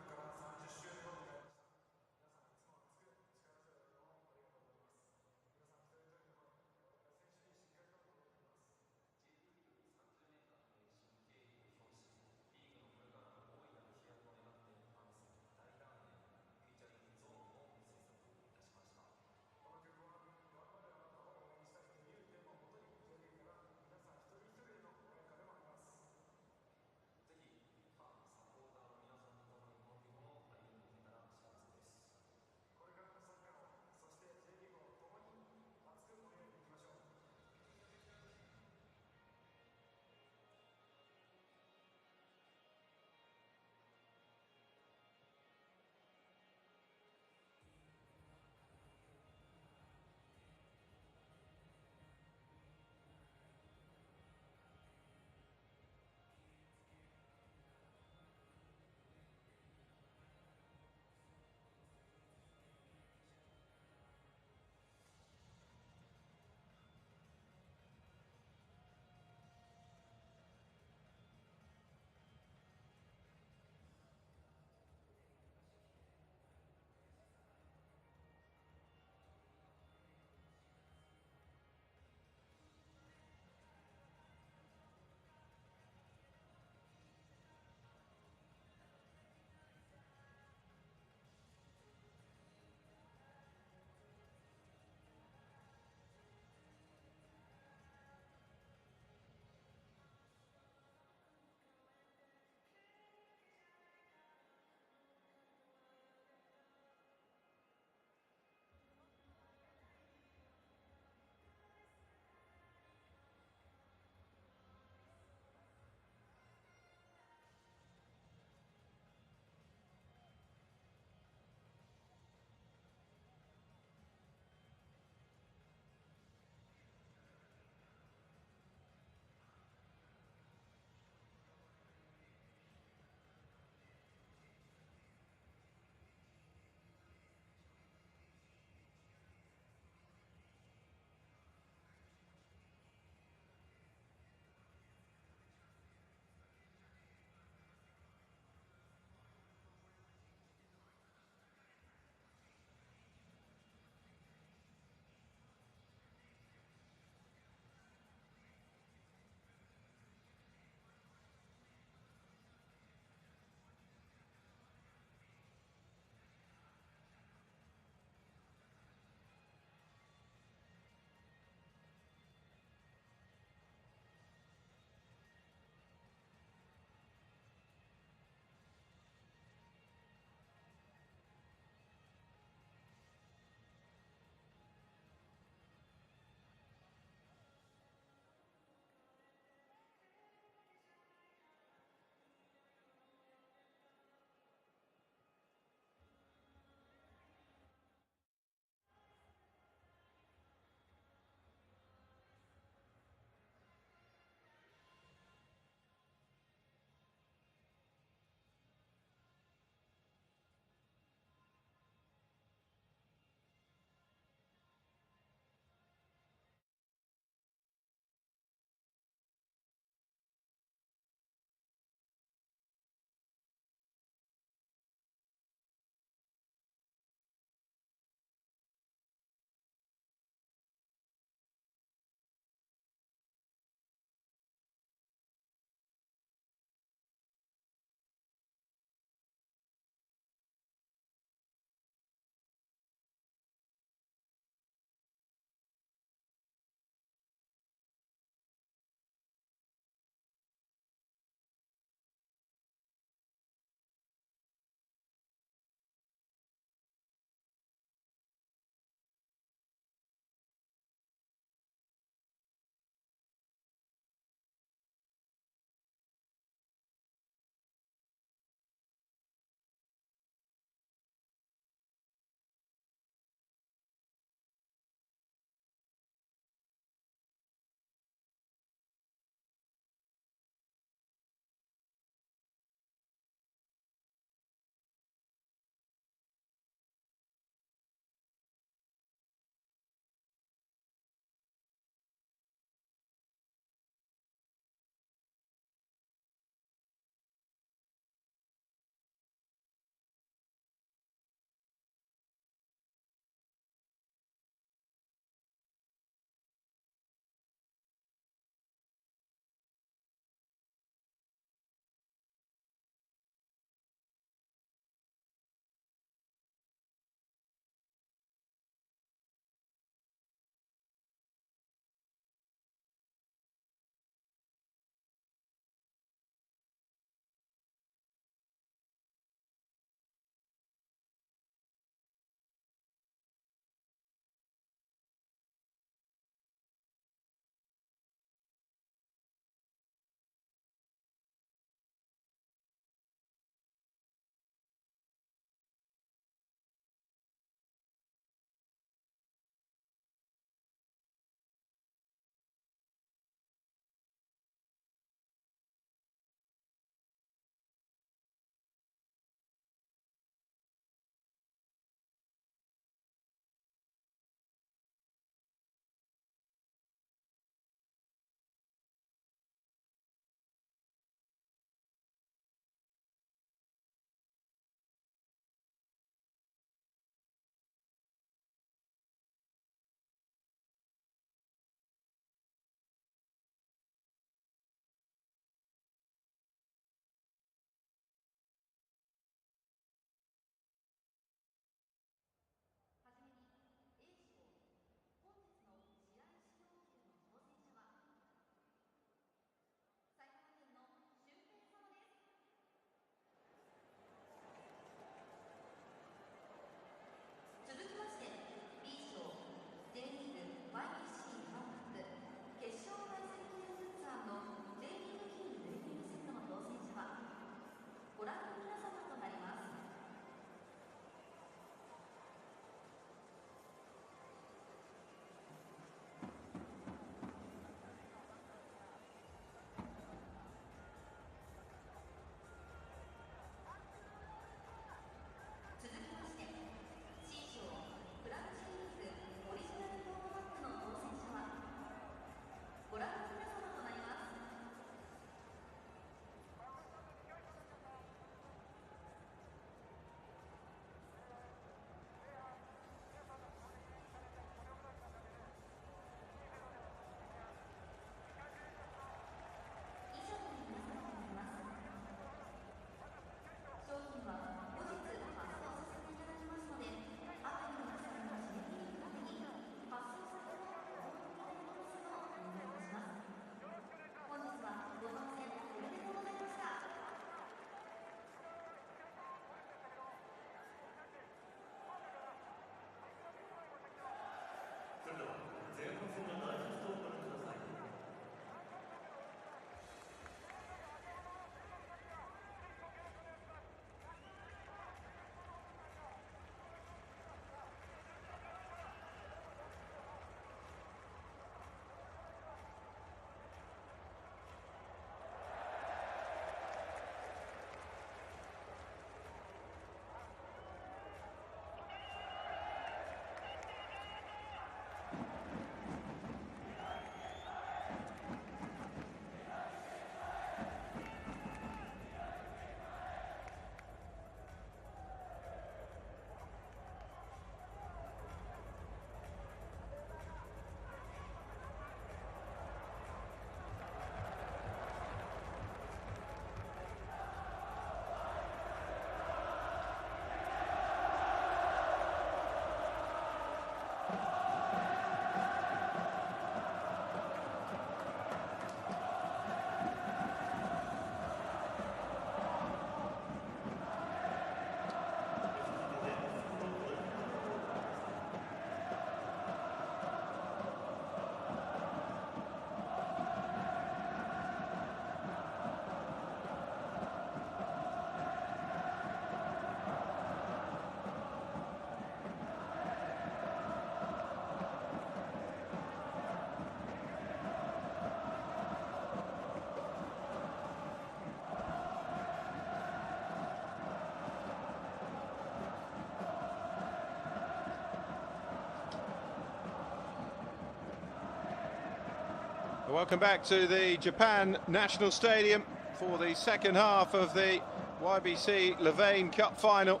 Welcome back to the Japan National Stadium for the second half of the YBC Levain Cup final.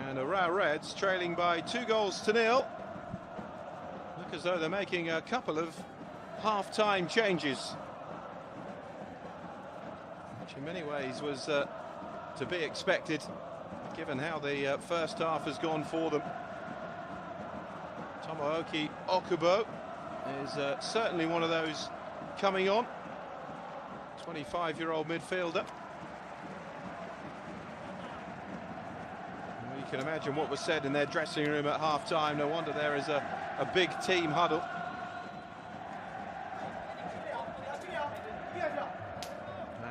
And Urawa Reds trailing by 2-0. Look as though they're making a couple of half-time changes, which in many ways was to be expected, given how the first half has gone for them. Tomoaki Okubo is certainly one of those coming on, 25-year-old midfielder. Well, you can imagine what was said in their dressing room at half-time. No wonder there is a big team huddle.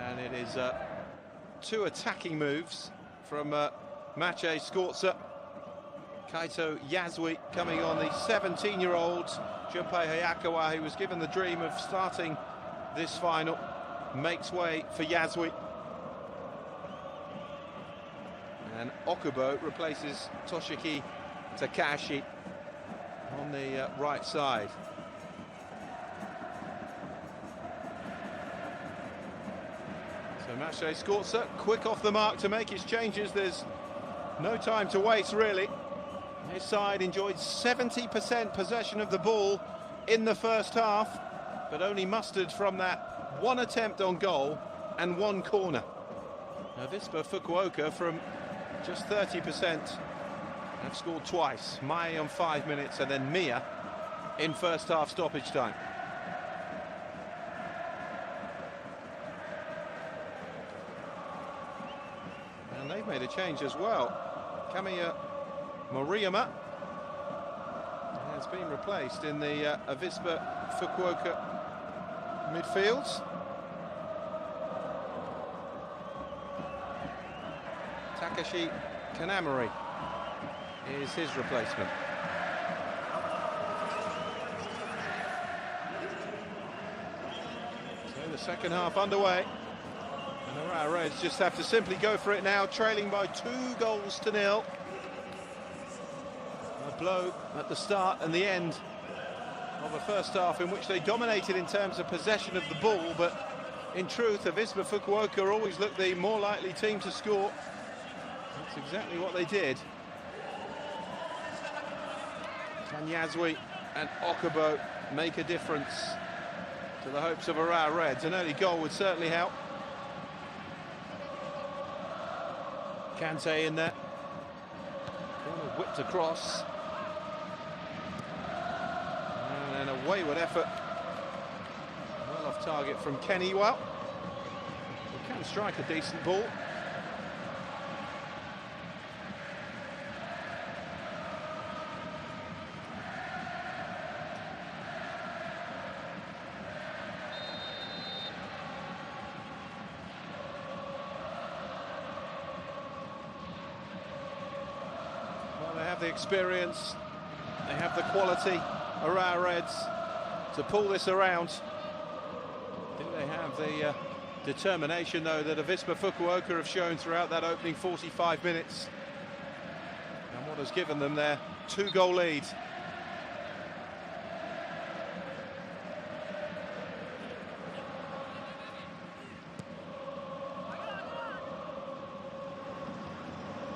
And it is two attacking moves from Maciej Skorca. Kaito Yasui coming on, the 17-year-old Junpei Hayakawa, who was given the dream of starting this final, makes way for Yasui. And Okubo replaces Toshiki Takashi on the right side. So Maciej Skorca quick off the mark to make his changes. There's no time to waste, really. His side enjoyed 70% possession of the ball in the first half, but only mustered from that one attempt on goal and one corner. Avispa Fukuoka from just 30% have scored twice. Mai on 5 minutes and then Mia in first half stoppage time. And they've made a change as well. Kamiya Moriyama has been replaced in the Avispa Fukuoka midfield. Takashi Kanamori is his replacement. So the second half underway, and the Urawa Reds just have to simply go for it now, trailing by 2-0. A blow at the start and the end of a first half in which they dominated in terms of possession of the ball, but in truth Avispa Fukuoka always looked the more likely team to score. That's exactly what they did. Can Yasui and Okubo make a difference to the hopes of Urawa Reds? An early goal would certainly help. Kante in there. Corner whipped across. And a wayward effort. Well off target from Kenny. Well, he can strike a decent ball. They have the experience, they have the quality, Urawa Reds, to pull this around. Do they have the determination, though, that Avispa Fukuoka have shown throughout that opening 45 minutes? And what has given them their 2-goal lead.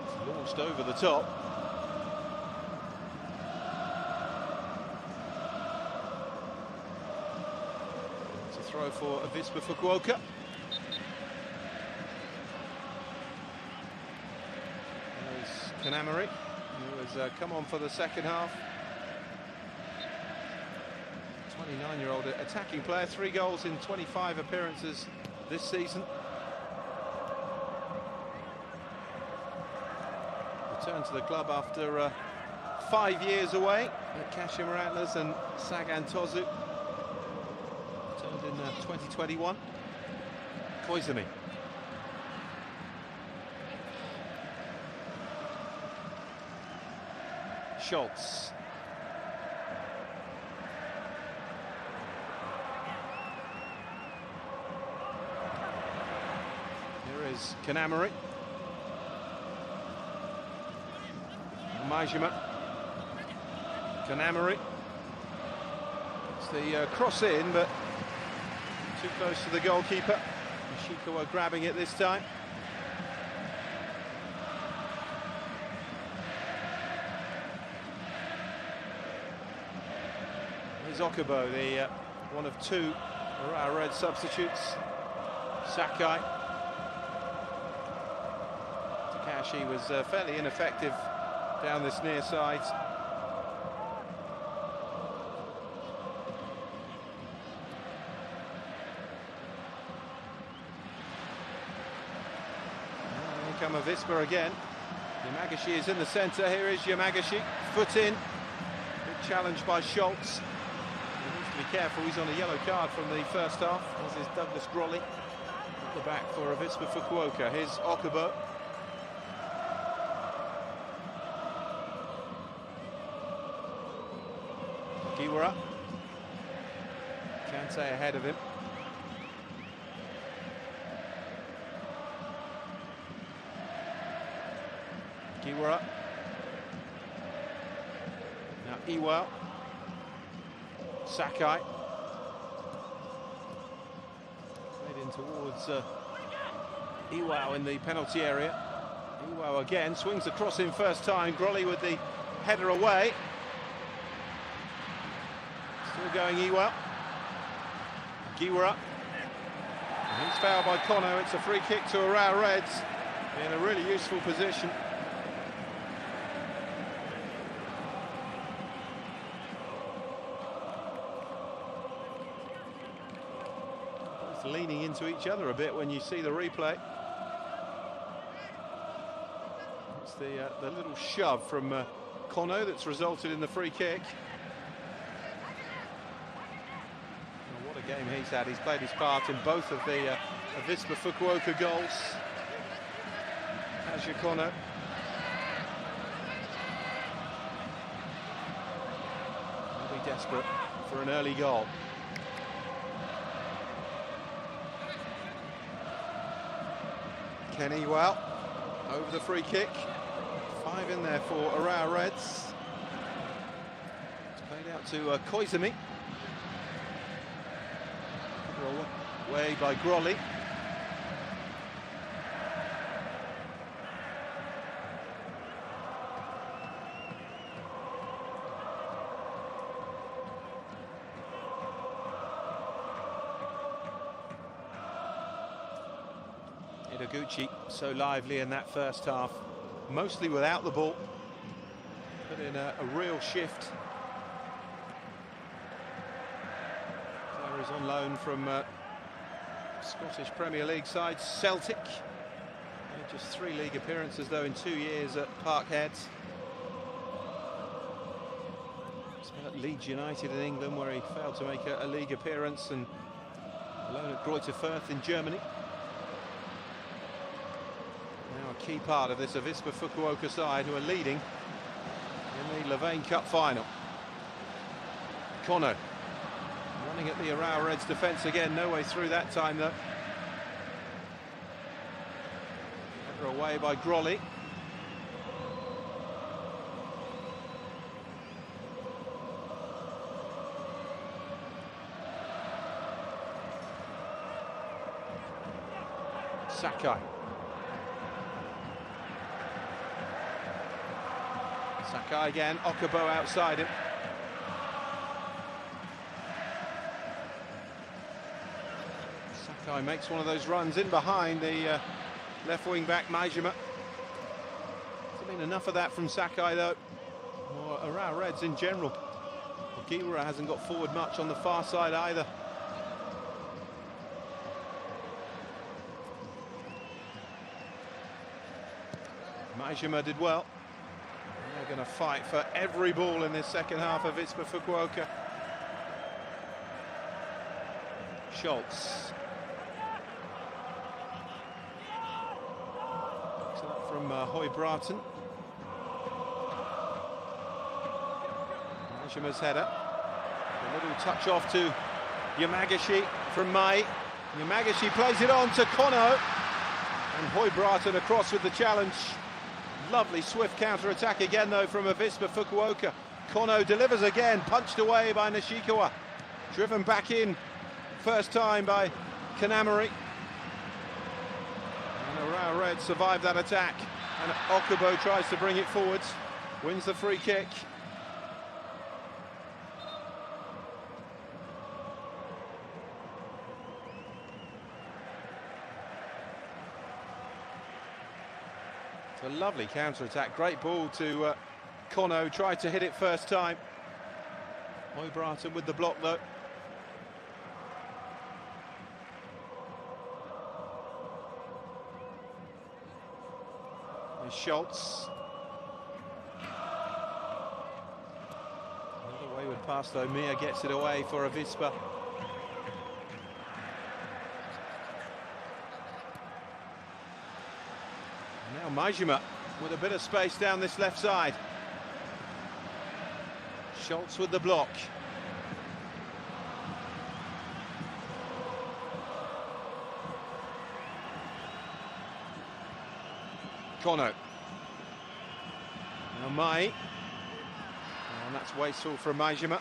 It's launched over the top. Throw for Avispa Fukuoka. There's Kanamori, who has come on for the second half. 29-year-old attacking player, 3 goals in 25 appearances this season. Returned to the club after 5 years away at Kashima Antlers and Sagan Tosu. In 2021. Koizumi. Schultz. Here is Kanamori. Maijima. Kanamori. the cross in, but too close to the goalkeeper. Nishikawa grabbing it this time. Here's Okubo, the one of two Urawa Reds substitutes. Sakai. Takashi was fairly ineffective down this near side. Here come Avispa again. Yamagashi is in the centre. Here is Yamagashi. Foot in. Big challenge by Schultz. He needs to be careful. He's on a yellow card from the first half. This is Douglas Grolly at the back for Avispa Fukuoka. Here's Okubo. Giwara. Kante ahead of him. Giwara. Now Iwa. Sakai. Played in towards Iwa in the penalty area. Iwa again swings across in first time. Grolly with the header away. Still going Iwa. Giwara. He's fouled by Kono. It's a free kick to Urawa Reds in a really useful position. Both leaning into each other a bit when you see the replay. It's the little shove from Kono that's resulted in the free kick. What a game he's had. He's played his part in both of the Avispa Fukuoka goals. Kazuya Kono. He'll be desperate for an early goal. Kenny well over the free kick. 5 in there for Urawa Reds. It's played out to Koizumi. Away by Grolly. Itaguchi so lively in that first half, mostly without the ball, put in a real shift. Player is on loan from Scottish Premier League side Celtic. Just 3 league appearances though in 2 years at Parkhead. At Leeds United in England, where he failed to make a league appearance, and alone at Greuther Fürth in Germany. Now a key part of this Avispa Fukuoka side, who are leading in the Levain Cup final. Kono running at the Urawa Reds defence again, no way through that time though. Header away by Grolly. Sakai. Sakai again, Okubo outside him. Sakai makes one of those runs in behind the left wing back Maijima. Hasn't been enough of that from Sakai though, or Urawa Reds in general. Giwara hasn't got forward much on the far side either. Maijima did well. And they're going to fight for every ball in this second half of Avispa Fukuoka. Schultz. Picks it up from Hoy Bratton. Majima's header. A little touch off to Yamagashi from Mai. Yamagashi plays it on to Kono. And Hoy Bratton across with the challenge. Lovely swift counter-attack again though from Avispa Fukuoka. Kono delivers again, punched away by Nishikawa. Driven back in first time by Kanamori. And Urawa Reds survived that attack. And Okubo tries to bring it forwards. Wins the free kick. It's a lovely counter-attack. Great ball to Kono. Tried to hit it first time. Hoybratton with the block though. There's Schultz. Another wayward pass though. Mia gets it away for Avispa. Now Majima with a bit of space down this left side. Schultz with the block. Kono. Now Mai. And that's wasteful from Majima.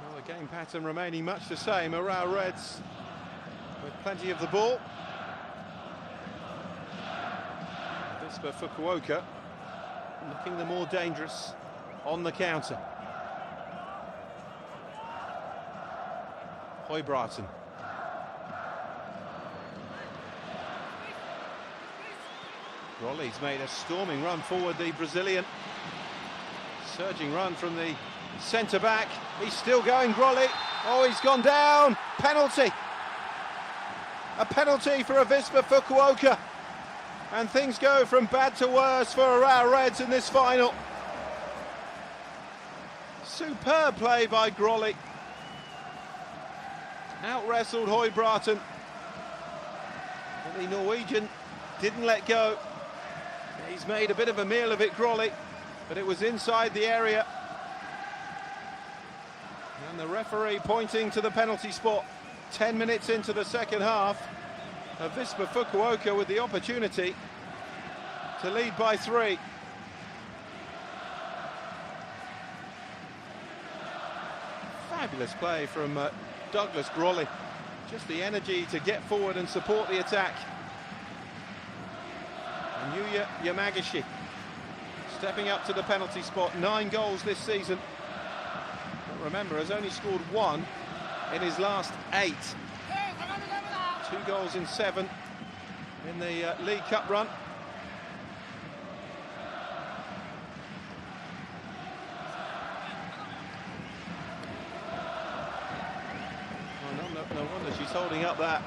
Well, the game pattern remaining much the same. Urawa Reds with plenty of the ball. Avispa Fukuoka looking the more dangerous on the counter. Hoybratton. Grolly's made a storming run forward, the Brazilian. Surging run from the centre-back. He's still going, Grolly. Oh, he's gone down. Penalty. A penalty for Avispa Fukuoka. And things go from bad to worse for Urawa Reds in this final. Superb play by Grolly. Out-wrestled Hoybratton. But the Norwegian didn't let go. He's made a bit of a meal of it, Grolly, but it was inside the area. And the referee pointing to the penalty spot. 10 minutes into the second half. Avispa Fukuoka with the opportunity to lead by 3. Fabulous play from Douglas Grolly. Just the energy to get forward and support the attack. And Yuya Yamagishi stepping up to the penalty spot. 9 goals this season. But remember, has only scored 1 in his last 8. 2 goals in 7 in the League Cup run. Oh, no wonder she's holding up that.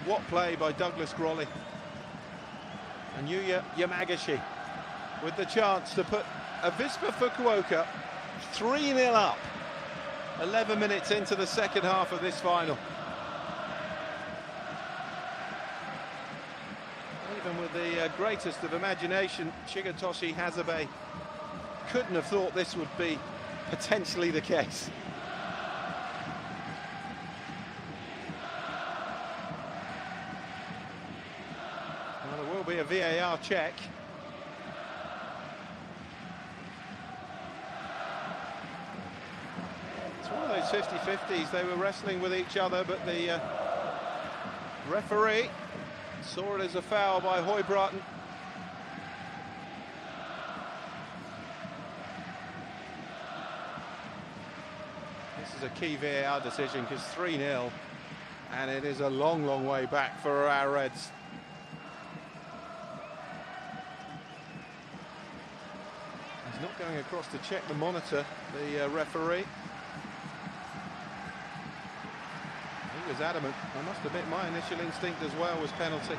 What play by Douglas Grolly. And Yuya Yamagishi with the chance to put Avispa Fukuoka 3-0 up. 11 minutes into the second half of this final. Even with the greatest of imagination, Chigatoshi Hazabe couldn't have thought this would be potentially the case. Well, there will be a VAR check. It's one of those 50-50s. They were wrestling with each other, but the referee saw it as a foul by Hoybratton. This is a key VAR decision because 3-0, and it is a long, long way back for our Reds. He's not going across to check the monitor, the referee. He was adamant. I must admit my initial instinct as well was penalty.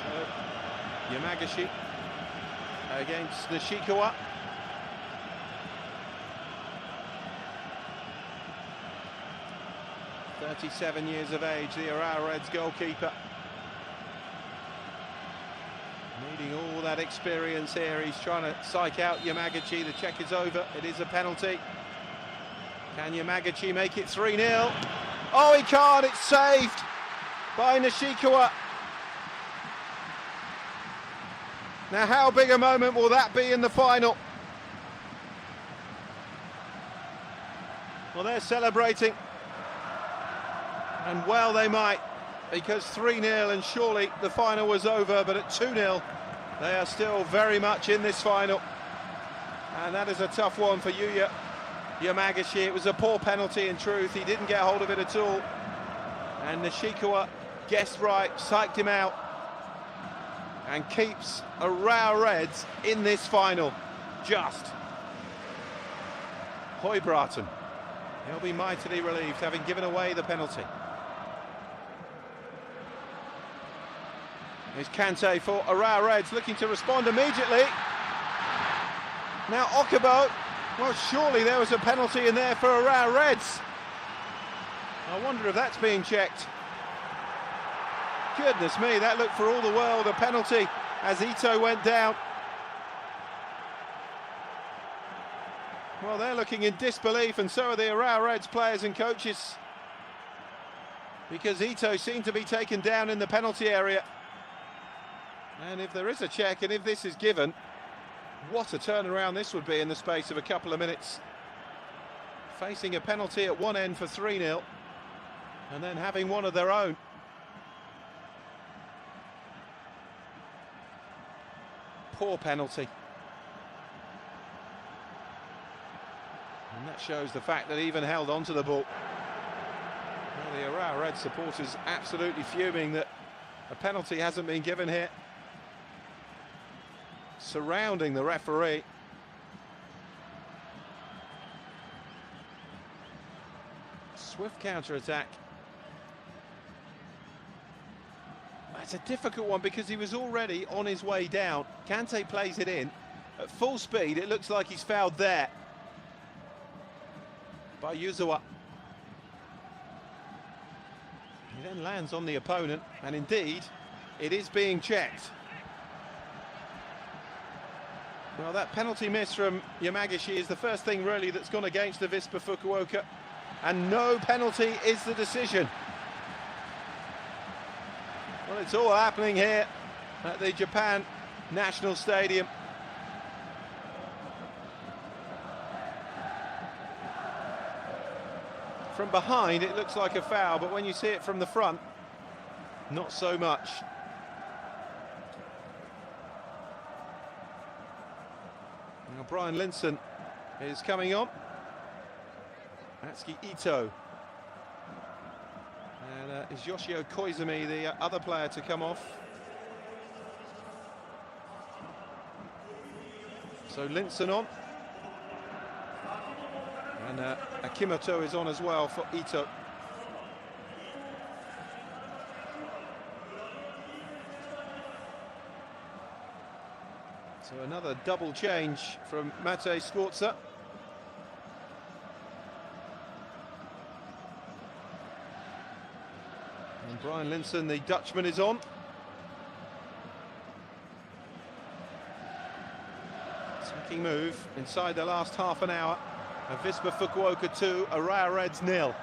So Yamagishi against Nishikawa. .37 years of age, the Urawa Reds goalkeeper. Needing all that that experience here. He's trying to psych out Yamagachi. The check is over. It is a penalty. Can Yamagachi make it 3-0? Oh, he can't. It's saved by Nishikawa. Now, how big a moment will that be in the final? Well, they're celebrating. And well they might, because 3-0 and surely the final was over, but at 2-0 they are still very much in this final. And that is a tough one for Yuya Yamagashi. It was a poor penalty in truth. He didn't get hold of it at all. And Nishikawa guessed right, psyched him out, and keeps Urawa Reds in this final. Just. Høybråten. He'll be mightily relieved, having given away the penalty. Here's Kante for Urawa Reds, looking to respond immediately. Now Okubo. Well, surely there was a penalty in there for Urawa Reds. I wonder if that's being checked. Goodness me, that looked for all the world a penalty as Ito went down. Well, they're looking in disbelief, and so are the Urawa Reds players and coaches, because Ito seemed to be taken down in the penalty area. And if there is a check, and if this is given, what a turnaround this would be in the space of a couple of minutes. Facing a penalty at one end for 3-0, and then having one of their own. Poor penalty. And that shows the fact that he even held on to the ball. Well, the Urawa Red supporters absolutely fuming that a penalty hasn't been given here. Surrounding the referee. Swift counter-attack. It's a difficult one because he was already on his way down. Kante plays it in. At full speed, it looks like he's fouled there by Yuzawa. He then lands on the opponent, and indeed, it is being checked. Well, that penalty miss from Yamagashi is the first thing really that's gone against Avispa Fukuoka, and no penalty is the decision. Well, it's all happening here at the Japan National Stadium. From behind, it looks like a foul, but when you see it from the front, not so much. Now Brian Linson is coming on. Atsuki Ito. And is Yoshio Koizumi the other player to come off? So Linson on. And Akimoto is on as well for Ito. So another double change from Mate Sforza. And Brian Linson, the Dutchman, is on. Attacking move inside the last half an hour. Avispa Fukuoka 2, Urawa Reds 0.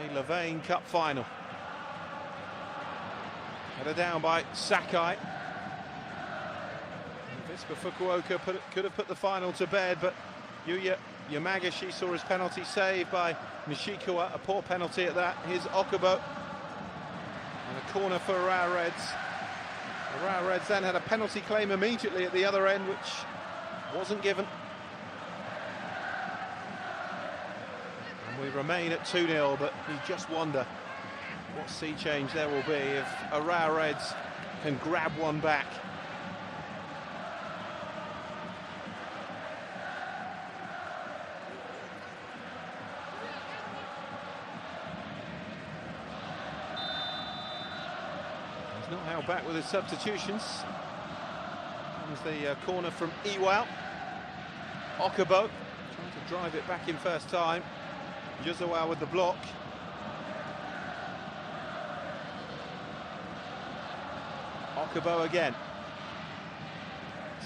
In the Levain Cup final. Header down by Sakai. Avispa Fukuoka could have put the final to bed, but Yuya Yamagashi saw his penalty saved by Nishikawa, a poor penalty at that. Here's Okubo. And a corner for Urawa Reds. Urawa Reds then had a penalty claim immediately at the other end, which wasn't given. And we remain at 2-0, but you just wonder what sea change there will be if Urawa Reds can grab one back. He's not held back with his substitutions. Comes the corner from Iwao. Okubo trying to drive it back in first time. Yuzawa with the block. Okubo again.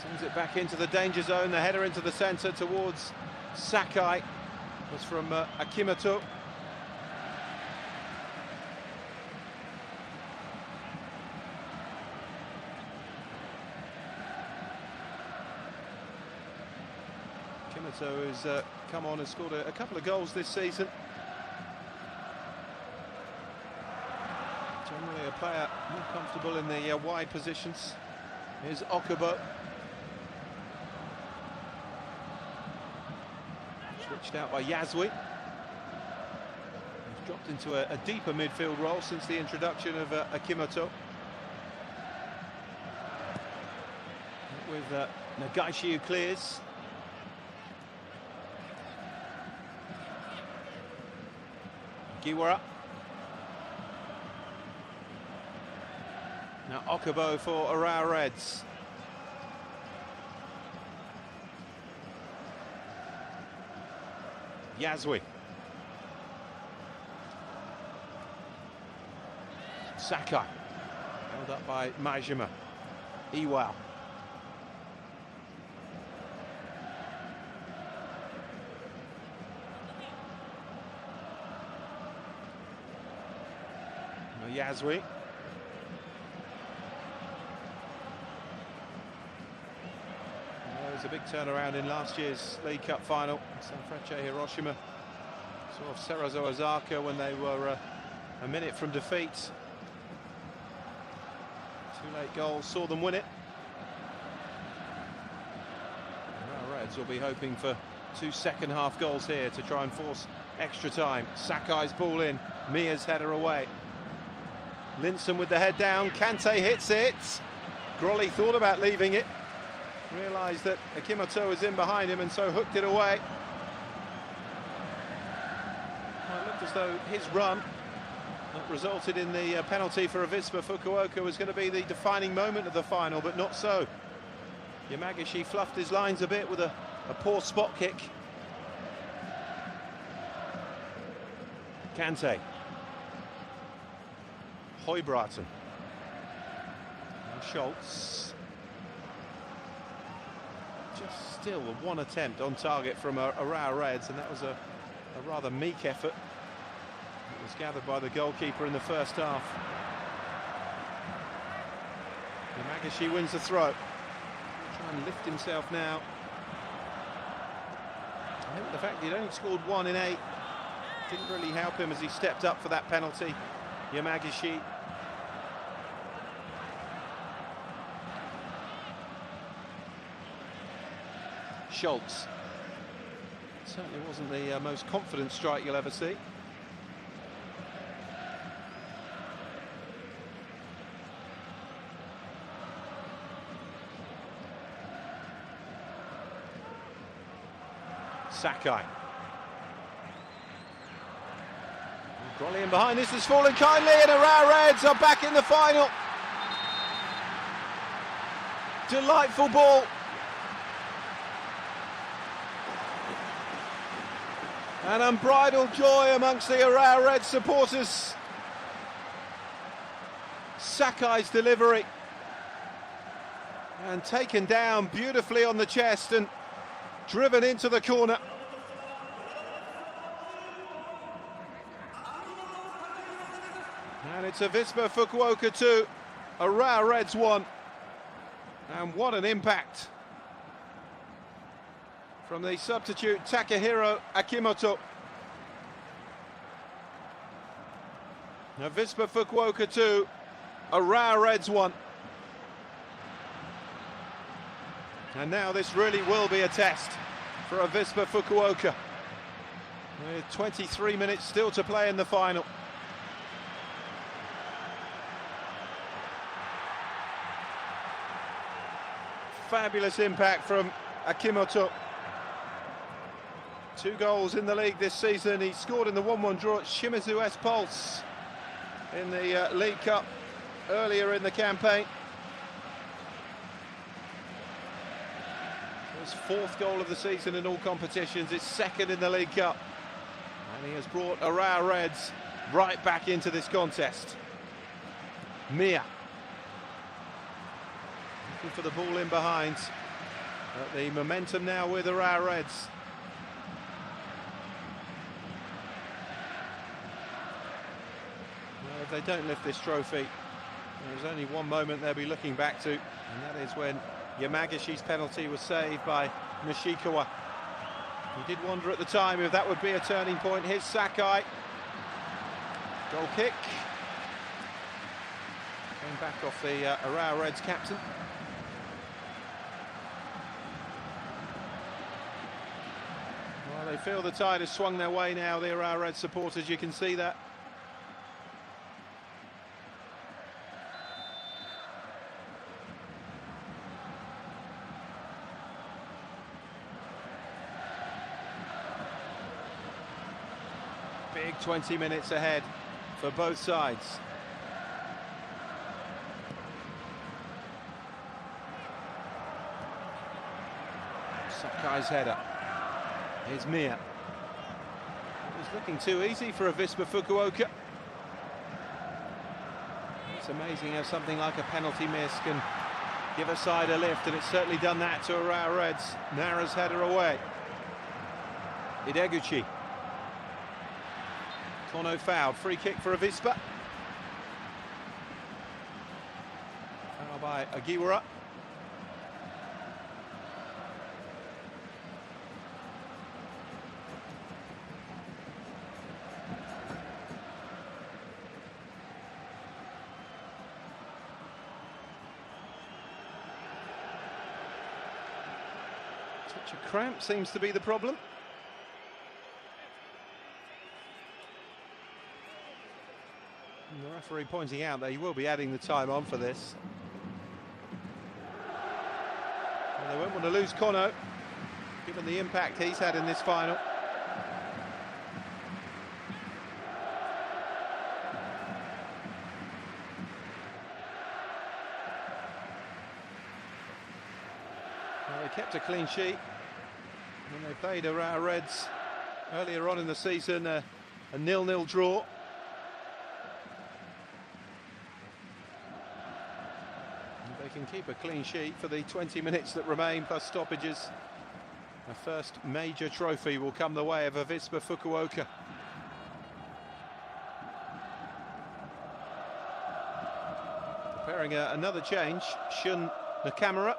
Sends it back into the danger zone, the header into the centre towards Sakai. Was from Akimoto. Akimoto has come on and scored a couple of goals this season. Generally a player more comfortable in the wide positions. Here's Okubo. Switched out by Yazwi. He's dropped into a deeper midfield role since the introduction of Akimoto. With Nagaishi who clears. Giwara. Now Okubo for Urawa Reds. Yazwi. Sakai. Held up by Majima. Iwao. Yazwi. There was a big turnaround in last year's League Cup final. Sanfrecce Hiroshima saw Cerezo Osaka when they were a minute from defeat. Two late goals saw them win it. Urawa Reds will be hoping for 2 second-half goals here to try and force extra time. Sakai's ball in, Mia's header away. Linson with the head down, Kante hits it. Grolly thought about leaving it, realised that Akimoto was in behind him and so hooked it away. Well, it looked as though his run that resulted in the penalty for Avispa Fukuoka was going to be the defining moment of the final, but not so. Yamagishi fluffed his lines a bit with a poor spot kick. Kante. Hoibraten. And Schultz. Just still one attempt on target from Urawa Reds, and that was a rather meek effort. It was gathered by the goalkeeper in the first half. Yamagishi wins the throw. Try and lift himself now. I think the fact he'd only scored 1 in 8 didn't really help him as he stepped up for that penalty. Yamagishi. Schultz. Certainly wasn't the most confident strike you'll ever see. Sakai. Grolly in behind, this has fallen kindly, and Urawa Reds are back in the final. Delightful ball. An unbridled joy amongst the Urawa Reds supporters. Sakai's delivery. And taken down beautifully on the chest and driven into the corner. And it's Avispa Fukuoka 2, Urawa Reds 1. And what an impact from the substitute Takahiro Akimoto. Avispa Fukuoka 2, Urawa Reds 1. And now this really will be a test for Avispa Fukuoka, with 23 minutes still to play in the final. Fabulous impact from Akimoto. 2 goals in the league this season. He scored in the 1-1 draw at Shimizu S Pulse in the League Cup earlier in the campaign. His 4th goal of the season in all competitions, his 2nd in the League Cup. And he has brought Urawa Reds right back into this contest. Mia. Looking for the ball in behind. But the momentum now with the Urawa Reds. Well, if they don't lift this trophy, there's only one moment they'll be looking back to, and that is when Yamagishi's penalty was saved by Nishikawa. He did wonder at the time if that would be a turning point. Here's Sakai. Goal kick. Going back off the Urawa Reds captain. Well, they feel the tide has swung their way now, the Urawa Reds supporters, you can see that. Big 20 minutes ahead for both sides. Sakai's header. Here's Mia. It was looking too easy for Avispa Fukuoka. It's amazing how something like a penalty miss can give a side a lift, and it's certainly done that to Urawa Reds. Nara's header away. Ideguchi. Kono fouled, free kick for Avispa. Foul by Agiwara. Touch of cramp seems to be the problem. And the referee pointing out that he will be adding the time on for this. Well, they won't want to lose Kono, given the impact he's had in this final. Well, they kept a clean sheet when they played Urawa Reds earlier on in the season, a 0-0 draw. They can keep a clean sheet for the 20 minutes that remain, plus stoppages. The first major trophy will come the way of Avispa Fukuoka. Preparing another change, Shun Nakamura.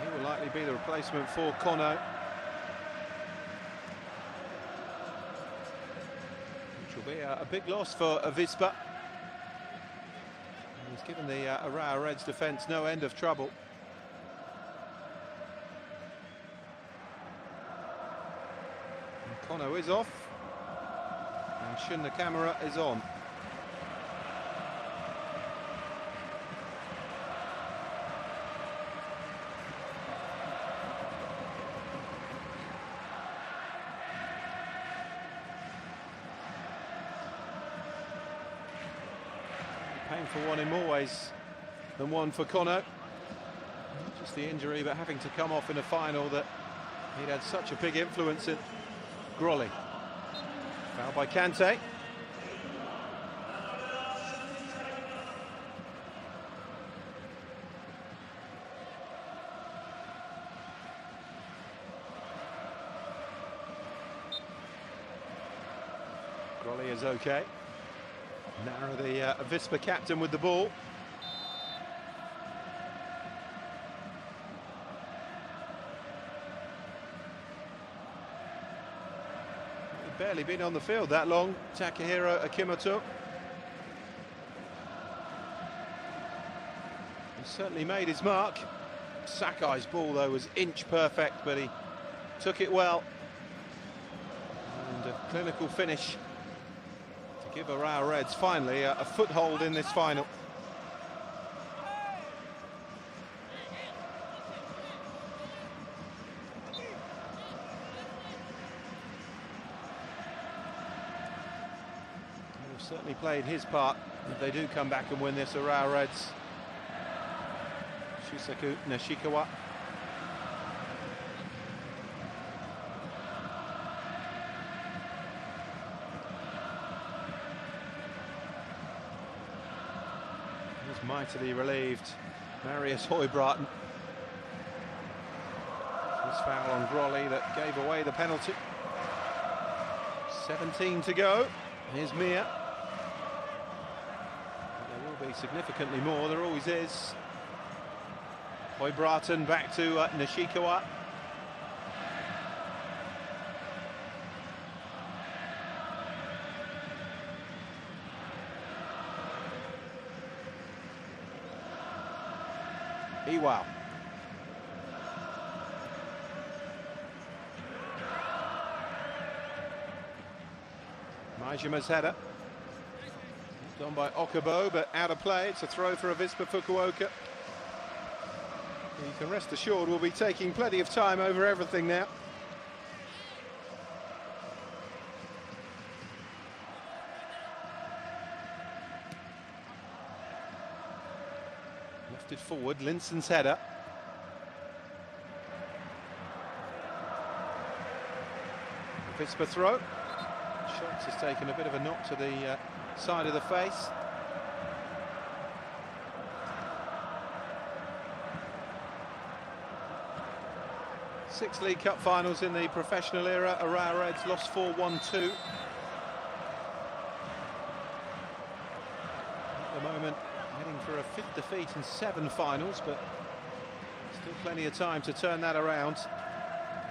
He will likely be the replacement for Kono. Will be a big loss for Avispa. He's given the Urawa Reds defence no end of trouble. And Kono is off, and Shun Nakamura is on. Painful one in more ways than one for Kono. Not just the injury, but having to come off in a final that he'd had such a big influence in. Grolly. Foul by Kante. Grolly is okay. Nara, the Avispa captain, with the ball. He'd barely been on the field that long, Takahiro Akimoto. He certainly made his mark. Sakai's ball, though, was inch perfect, but he took it well. And a clinical finish to give Urawa Reds finally a foothold in this final. He's certainly played his part if they do come back and win this. Urawa Reds. Shusaku Nishikawa. was mightily relieved. Marius Højbråten. This foul on Grolly that gave away the penalty. 17 to go. Here's Mia. There will be significantly more, there always is. Højbråten back to Nishikawa. Ewell. Majima's header. Done by Okubo, but out of play. It's a throw for Avispa Fukuoka. You can rest assured we'll be taking plenty of time over everything now. Lifted forward, Linson's header. Avispa throw. Schultz has taken a bit of a knock to the side of the face. Six League Cup finals in the professional era. Urawa Reds lost 4-1-2. At the moment, heading for a 5th defeat in 7 finals, but still plenty of time to turn that around.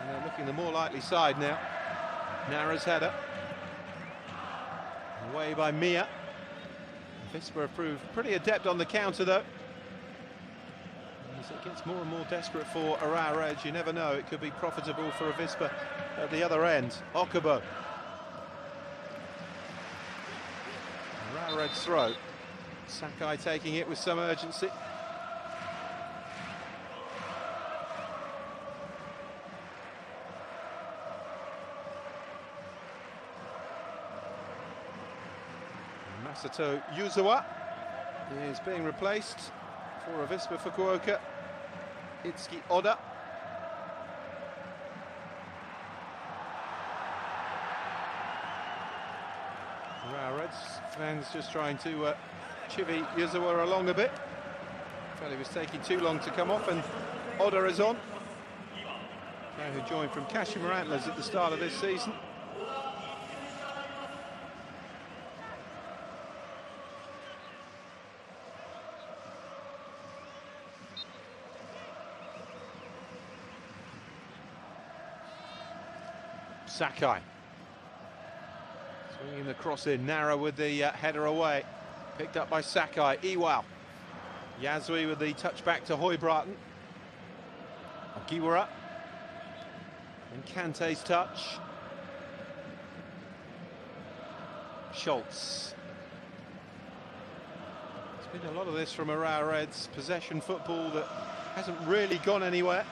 And they're looking the more likely side now. Nara's header. Away by Mia. Avispa have proved pretty adept on the counter, though. As it gets more and more desperate for Urawa Reds, you never know, it could be profitable for Avispa at the other end. Okubo. Urawa Reds throw. Sakai taking it with some urgency. Masato Yuzawa is being replaced for Avispa Fukuoka. Itsuki Oda. Urawa Reds fans just trying to chivvy Yuzawa along a bit. Felt he was taking too long to come off, and Oda is on. Player who joined from Kashima Antlers at the start of this season. Sakai. Swinging the cross in, Nara with the header away. Picked up by Sakai. Ewell. Yasui with the touch back to Højbråten. Ogiwara. And Kante's touch. Schultz. There's been a lot of this from Urawa Reds. Possession football that hasn't really gone anywhere.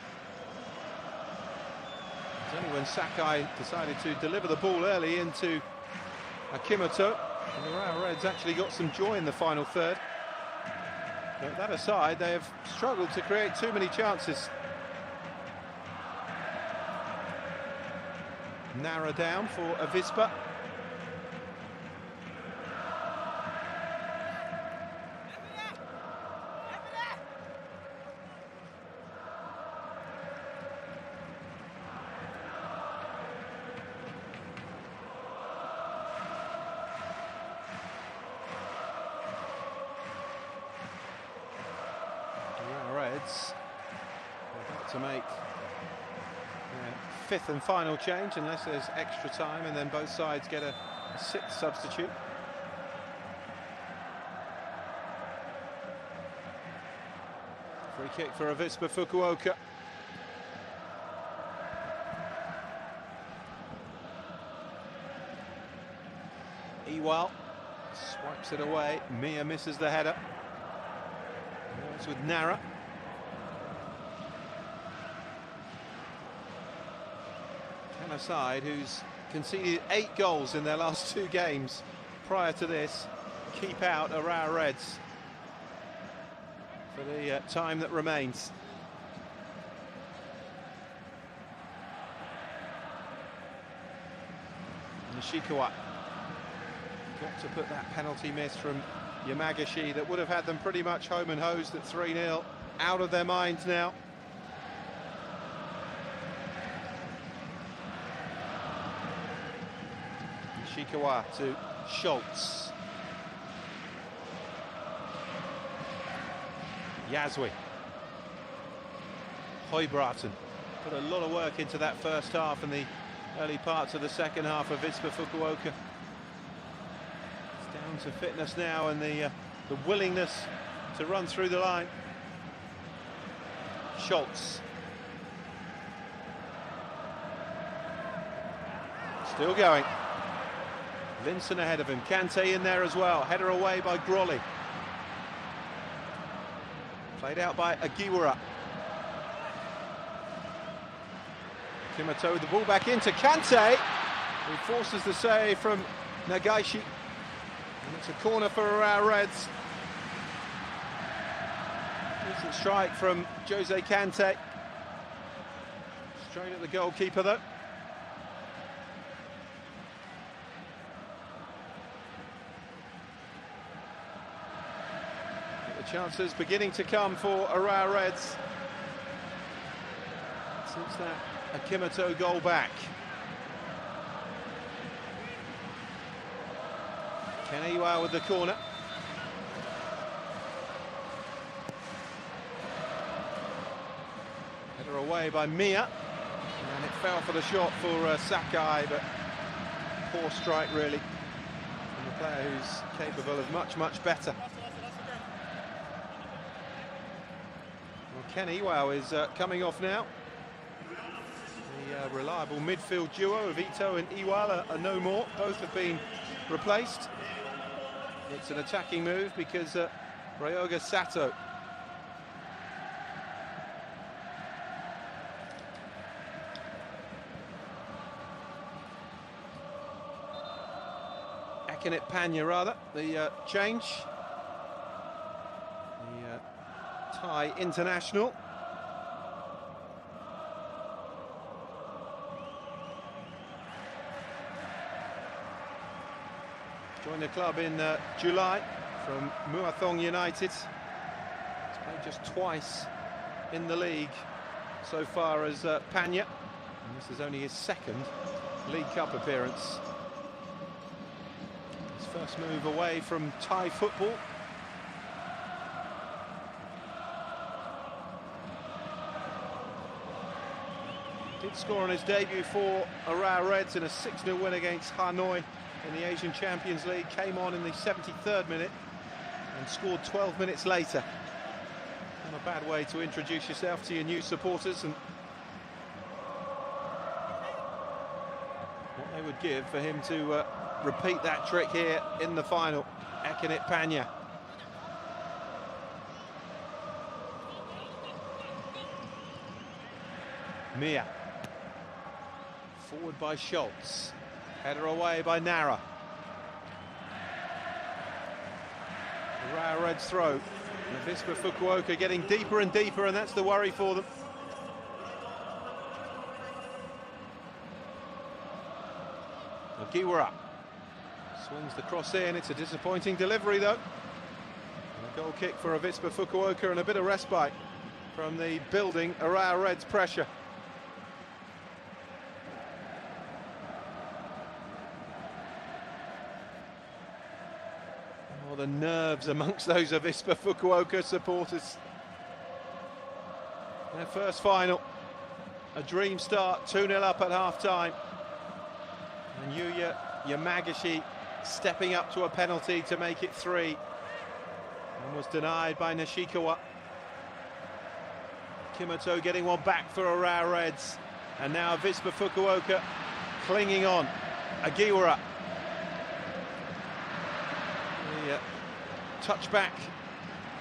It's only when Sakai decided to deliver the ball early into Akimoto, and the Urawa Reds actually got some joy in the final third. But that aside, they have struggled to create too many chances. Narrow down for Avispa. Reds about to make their 5th and final change, unless there's extra time, and then both sides get a 6th substitute. Free kick for Avispa Fukuoka. Ewell swipes it away. Mia misses the header. It's with Nara. Can a side who's conceded 8 goals in their last 2 games prior to this keep out Urawa Reds for the time that remains? Nishikawa got to put that penalty miss from Yamagashi that would have had them pretty much home and hosed at 3-0, out of their minds now. Nishikawa to Schultz. Yazwi. Hoibraten put a lot of work into that first half and the early parts of the second half of Avispa Fukuoka. It's down to fitness now and the willingness to run through the line. Schultz. Still going. Linson ahead of him. Kante in there as well. Header away by Grolly. Played out by Agiwara. Kimoto with the ball back into Kante, who forces the save from Nagaishi. And it's a corner for Urawa Reds. Decent strike from Jose Kante. Straight at the goalkeeper though. The chances beginning to come for Urawa Reds since that Akimoto goal back. Kaneiwa with the corner. Header away by Mia. And it fell for the shot for Sakai, but poor strike really from a player who's capable of much, much better. Well, Kaneiwa is coming off now. The reliable midfield duo of Ito and Iwala are no more. Both have been replaced. It's an attacking move because Ryoga Sato Akinit Panya rather, the change. The Thai international. Joined the club in July from Muathong United. He's played just twice in the league so far as Panya. And this is only his second League Cup appearance. His first move away from Thai football. Did score on his debut for Urawa Reds in a 6-0 win against Hanoi in the Asian Champions League. Came on in the 73rd minute and scored 12 minutes later. Not a bad way to introduce yourself to your new supporters and what they would give for him to repeat that trick here in the final. Akinit Panya. Mia. Forward by Schultz. Header away by Nara. The Urawa Reds throw. Avispa Fukuoka getting deeper and deeper, and that's the worry for them. Agiwara swings the cross in. It's a disappointing delivery though. And a goal kick for Avispa Fukuoka and a bit of respite from the building Urawa Reds pressure. The nerves amongst those Avispa Fukuoka supporters. Their first final, a dream start, 2-0 up at half-time. And Yuya Yamagashi stepping up to a penalty to make it 3. And was denied by Nishikawa. Kimoto getting one back for Urawa Reds. And now Avispa Fukuoka clinging on. Agiwara. Touch back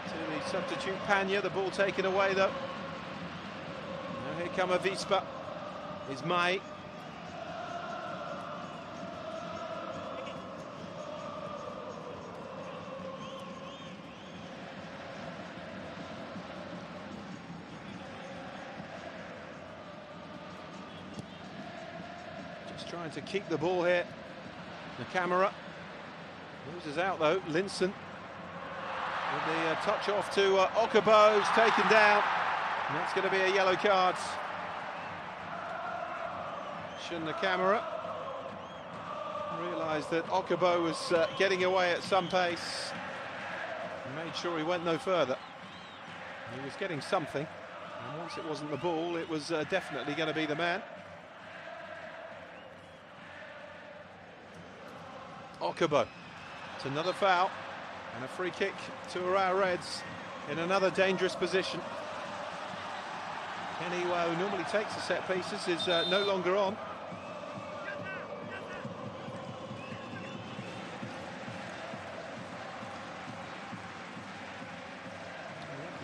to the substitute Panya, the ball taken away though. Now here come Avispa, is Mai. Just trying to keep the ball here. The camera loses out though, Linson. With the touch off to Okubo's taken down, and that's going to be a yellow card. Shun the camera realised that Okubo was getting away at some pace, and made sure he went no further. He was getting something, and once it wasn't the ball, it was definitely going to be the man. Okubo. It's another foul and a free kick to Urawa Reds in another dangerous position. Kenny, who normally takes the set pieces, is no longer on.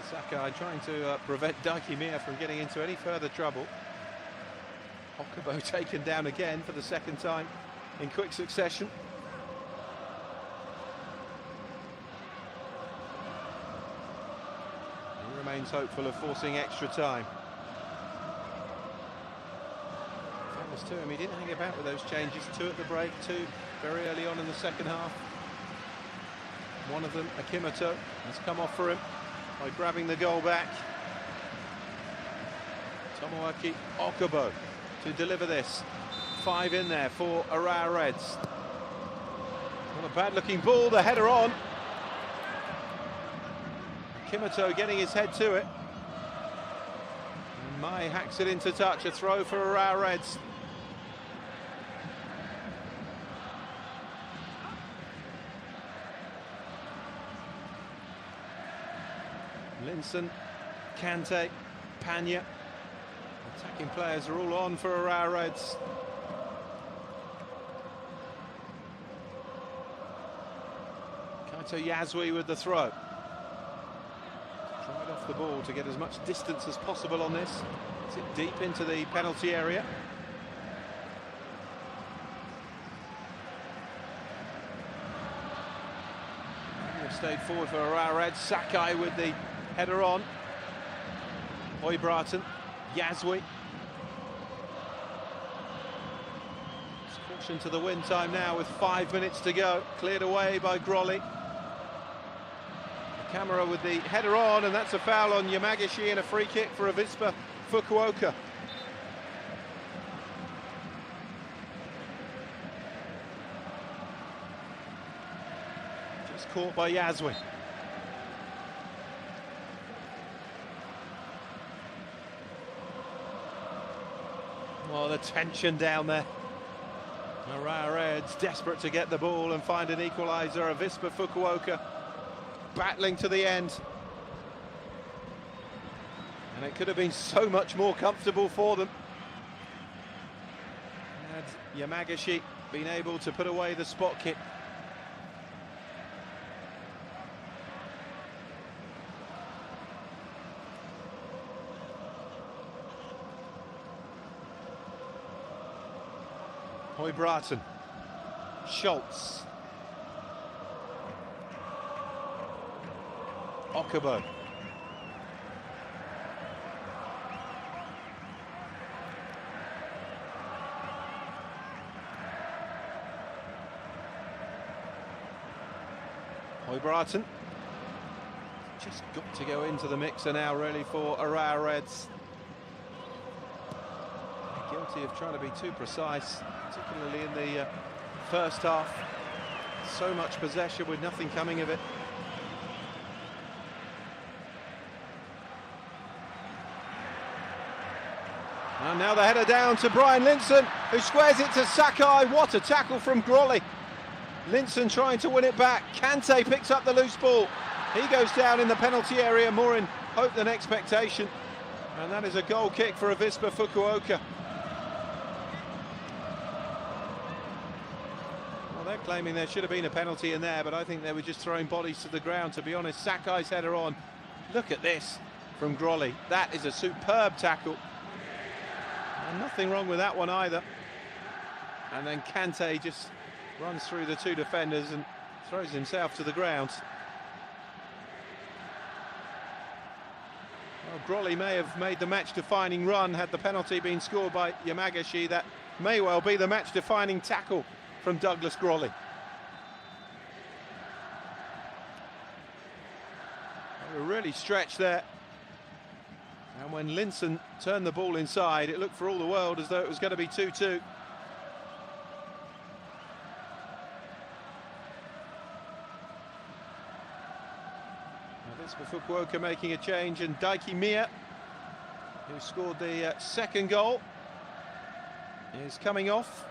Sakai trying to prevent Daiki Mia from getting into any further trouble. Okubo taken down again for the second time in quick succession. He remains hopeful of forcing extra time. Fairness to him, he didn't hang about with those changes. 2 at the break, 2 very early on in the second half. One of them, Akimoto, has come off for him by grabbing the goal back. Tomoaki Okubo to deliver this. 5 in there for Urawa Reds. Not a bad looking ball, the header on. Akimoto getting his head to it. And Mai hacks it into touch, a throw for Urawa Reds. Linson, Kante, Panya. Attacking players are all on for Urawa Reds. Kaito Yasui with the throw. Tried off the ball to get as much distance as possible on this. It's it deep into the penalty area. Stayed forward for Urawa Reds. Sakai with the header on. Hoibraten, Yasui. Caution to the win time now with 5 minutes to go. Cleared away by Grolly. The camera with the header on, and that's a foul on Yamagishi and a free kick for Avispa Fukuoka. Just caught by Yasui. Well, the tension down there. Urawa Reds desperate to get the ball and find an equaliser. Avispa Fukuoka battling to the end. And it could have been so much more comfortable for them had Yamagishi been able to put away the spot kick. Hoibraten, Schultz, Okubo, Hoibraten. Just got to go into the mixer now really for Urawa Reds. Guilty of trying to be too precise, particularly in the first half. So much possession with nothing coming of it. And now the header down to Brian Linson, who squares it to Sakai. What a tackle from Grolly. Linson trying to win it back. Kante picks up the loose ball. He goes down in the penalty area, more in hope than expectation. And that is a goal kick for Avispa Fukuoka. They're claiming there should have been a penalty in there, but I think they were just throwing bodies to the ground, to be honest. Sakai's header on. Look at this from Grolly. That is a superb tackle. And nothing wrong with that one either. And then Kante just runs through the 2 defenders and throws himself to the ground. Well, Grolly may have made the match-defining run had the penalty been scored by Yamagishi. That may well be the match-defining tackle from Douglas Grolly. were really stretched there. And when Linson turned the ball inside, it looked for all the world as though it was going to be 2-2. Avispa Fukuoka making a change, and Daiki Mia, who scored the second goal, is coming off.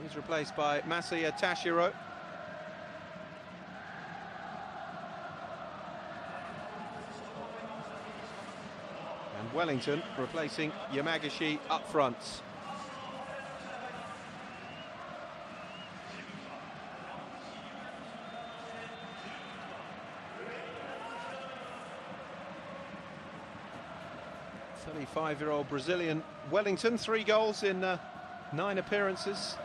He's replaced by Masaya Tashiro. And Wellington replacing Yamagishi up front. The 35-year-old Brazilian Wellington, 3 goals in 9 appearances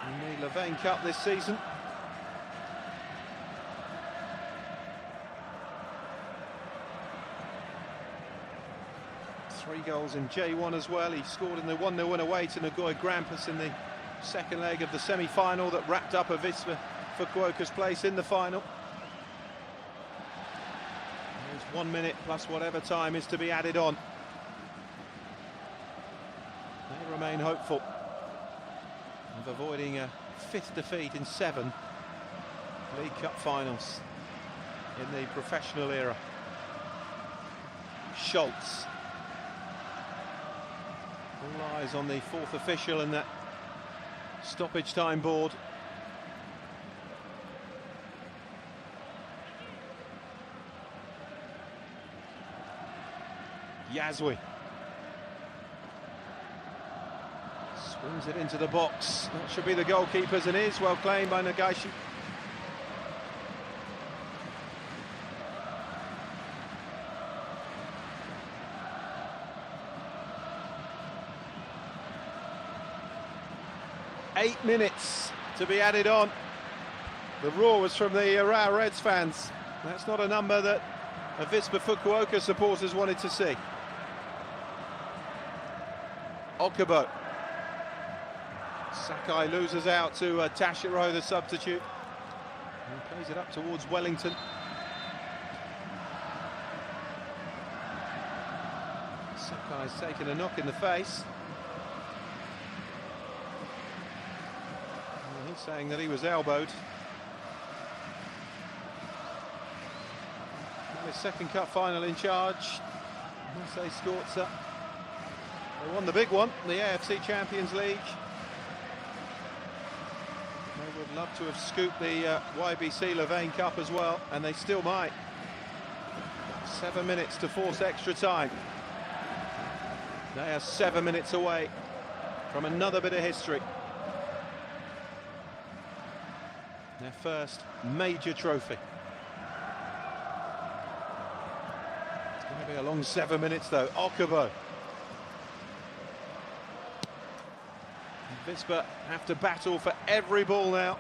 in the Levain Cup this season. Three goals in J1 as well. He scored in the 1-0 win away to Nagoya Grampus in the second leg of the semi-final that wrapped up Avispa Fukuoka's place in the final. There's 1 minute plus whatever time is to be added on. They remain hopeful of avoiding a 5th defeat in 7 League Cup finals in the professional era. Schultz. All eyes on the 4th official and that stoppage time board. Yazwi swings it into the box. That should be the goalkeeper's, and is well claimed by Nagashi. Eight minutes to be added on. The roar was from the Urawa Reds fans. That's not a number that Avispa Fukuoka supporters wanted to see. Okubo. Sakai loses out to Tashiro, the substitute. He plays it up towards Wellington. Sakai's taken a knock in the face. Well, he's saying that he was elbowed. His second cup final in charge. Marseille Scorza. They won the big one, the AFC Champions League. They would love to have scooped the YBC Levain Cup as well, and they still might. 7 minutes to force extra time. They are 7 minutes away from another bit of history. Their first major trophy. It's going to be a long 7 minutes though. Okubo. Avispa have to battle for every ball now.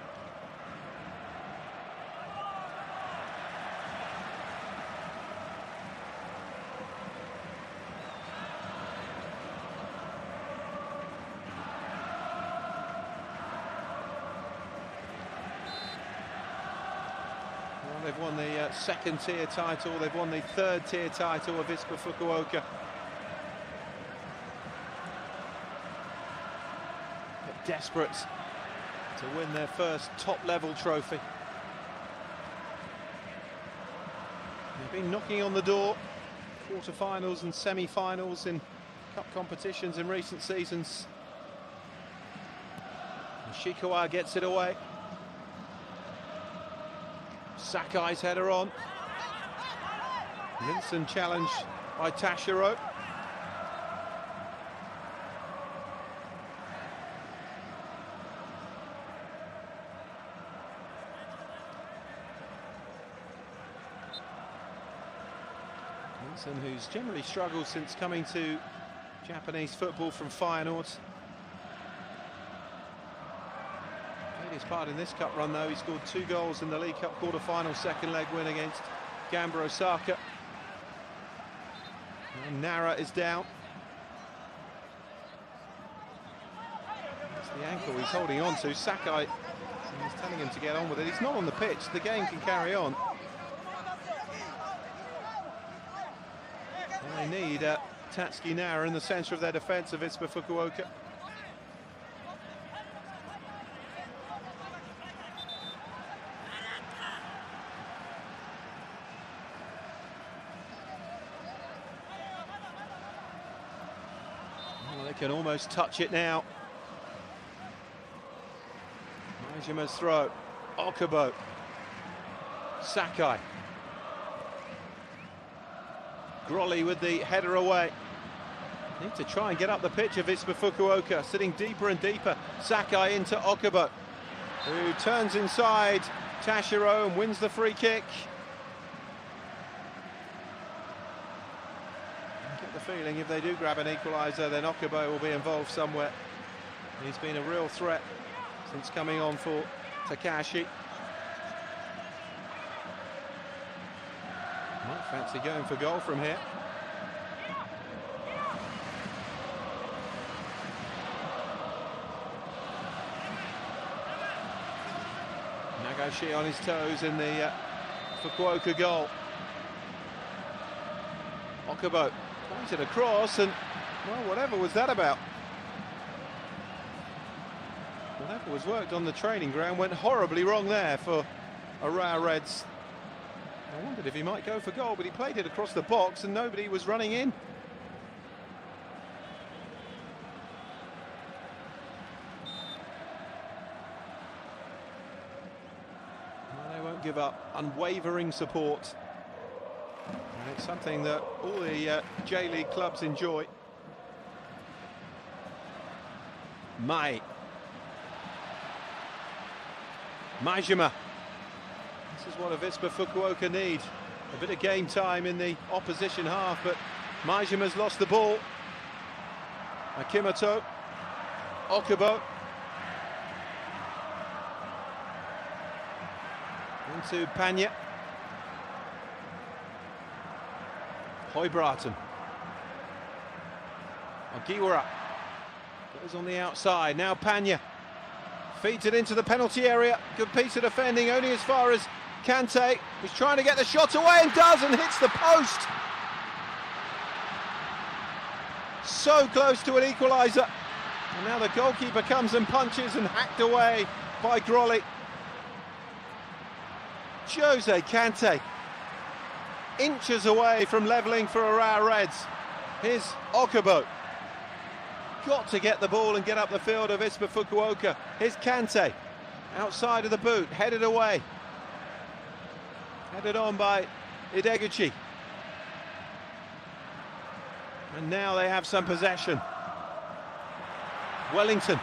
Well, they've won the second tier title, they've won the third tier title of Avispa Fukuoka. Desperate to win their first top-level trophy. They've been knocking on the door, quarter-finals and semi-finals in cup competitions in recent seasons. Ishikawa gets it away. Sakai's header on. Linson challenged by Tashiro. Who's generally struggled since coming to Japanese football from Feyenoord. Played his part in this cup run though. He scored 2 goals in the League Cup quarter-final second leg win against Gamba Osaka. And Nara is down. That's the ankle he's holding on to. Sakai He's telling him to get on with it. He's not on the pitch. The game can carry on. They need Tatsuki Nara in the centre of their defence, Avispa Fukuoka. Well, they can almost touch it now. Majima's throw. Okubo. Sakai. Grolly with the header away. Need to try and get up the pitch of Avispa Fukuoka, sitting deeper and deeper. Sakai into Okubo, who turns inside Tashiro and wins the free kick. I get the feeling if they do grab an equaliser, then Okubo will be involved somewhere. He's been a real threat since coming on for Takashi. Might fancy going for goal from here. Nagashi on his toes in the Fukuoka goal. Okubo plays it across, and well, whatever was that about? Whatever was worked on the training ground went horribly wrong there for Urawa Reds. I wondered if he might go for goal, but he played it across the box and nobody was running in. Well, they won't give up. Unwavering support. And it's something that all the J-League clubs enjoy. Majima. This is what Avispa Fukuoka need. A bit of game time in the opposition half, but Majima's lost the ball. Akimoto. Okubo. Into Panya. Hoibraten. Ogiwara. Goes on the outside. Now Panya. Feeds it into the penalty area. Good piece of defending, only as far as Kante. He's trying to get the shot away and does, and hits the post. So close to an equaliser. And now the goalkeeper comes and punches, and hacked away by Grolly. Jose Kante, inches away from levelling for Urawa Reds. Here's Okubo. Got to get the ball and get up the field of Avispa Fukuoka. Here's Kante, outside of the boot, headed away. Headed on by Ideguchi. And now they have some possession. Wellington.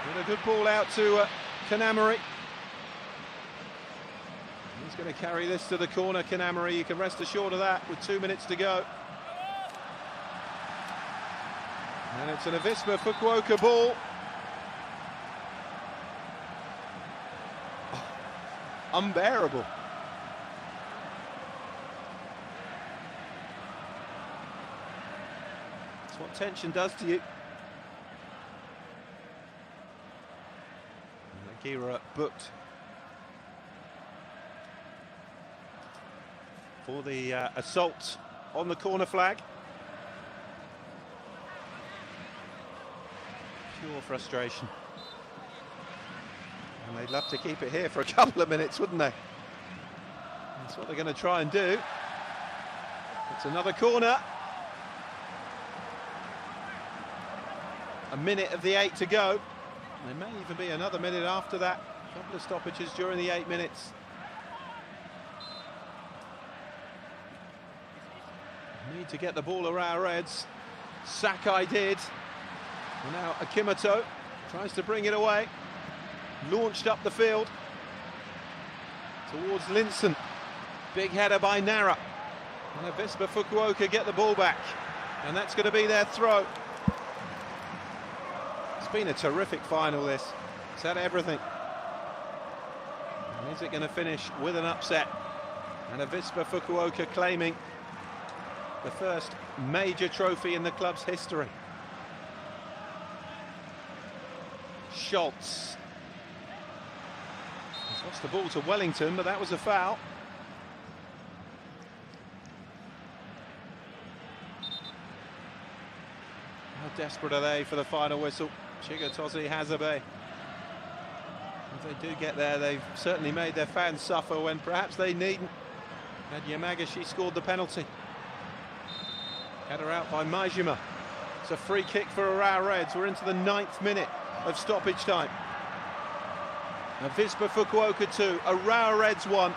With a good ball out to Kanamori. He's going to carry this to the corner, Kanamori. You can rest assured of that with 2 minutes to go. And it's an Avispa Fukuoka ball. Oh, unbearable. That's what tension does to you. And Agira booked for the assault on the corner flag. Pure frustration. And they'd love to keep it here for a couple of minutes, wouldn't they? That's what they're going to try and do. It's another corner. A minute of the 8 to go. There may even be another minute after that. A couple of stoppages during the 8 minutes. Need to get the ball around Reds. Sakai did. And now Akimoto tries to bring it away. Launched up the field towards Linson. Big header by Nara. And Avispa Fukuoka get the ball back. And that's going to be their throw. It's been a terrific final, this. It's had everything. And is it going to finish with an upset? And Avispa Fukuoka claiming the first major trophy in the club's history. Schultz. He's lost the ball to Wellington, but that was a foul. How desperate are they for the final whistle? Chigatosi Hazabe. If they do get there, they've certainly made their fans suffer when perhaps they needn't. And Yamagashi scored the penalty. Header out by Majima. It's a free kick for Urawa Reds. We're into the 9th minute of stoppage time. Avispa Fukuoka 2, Urawa Reds 1.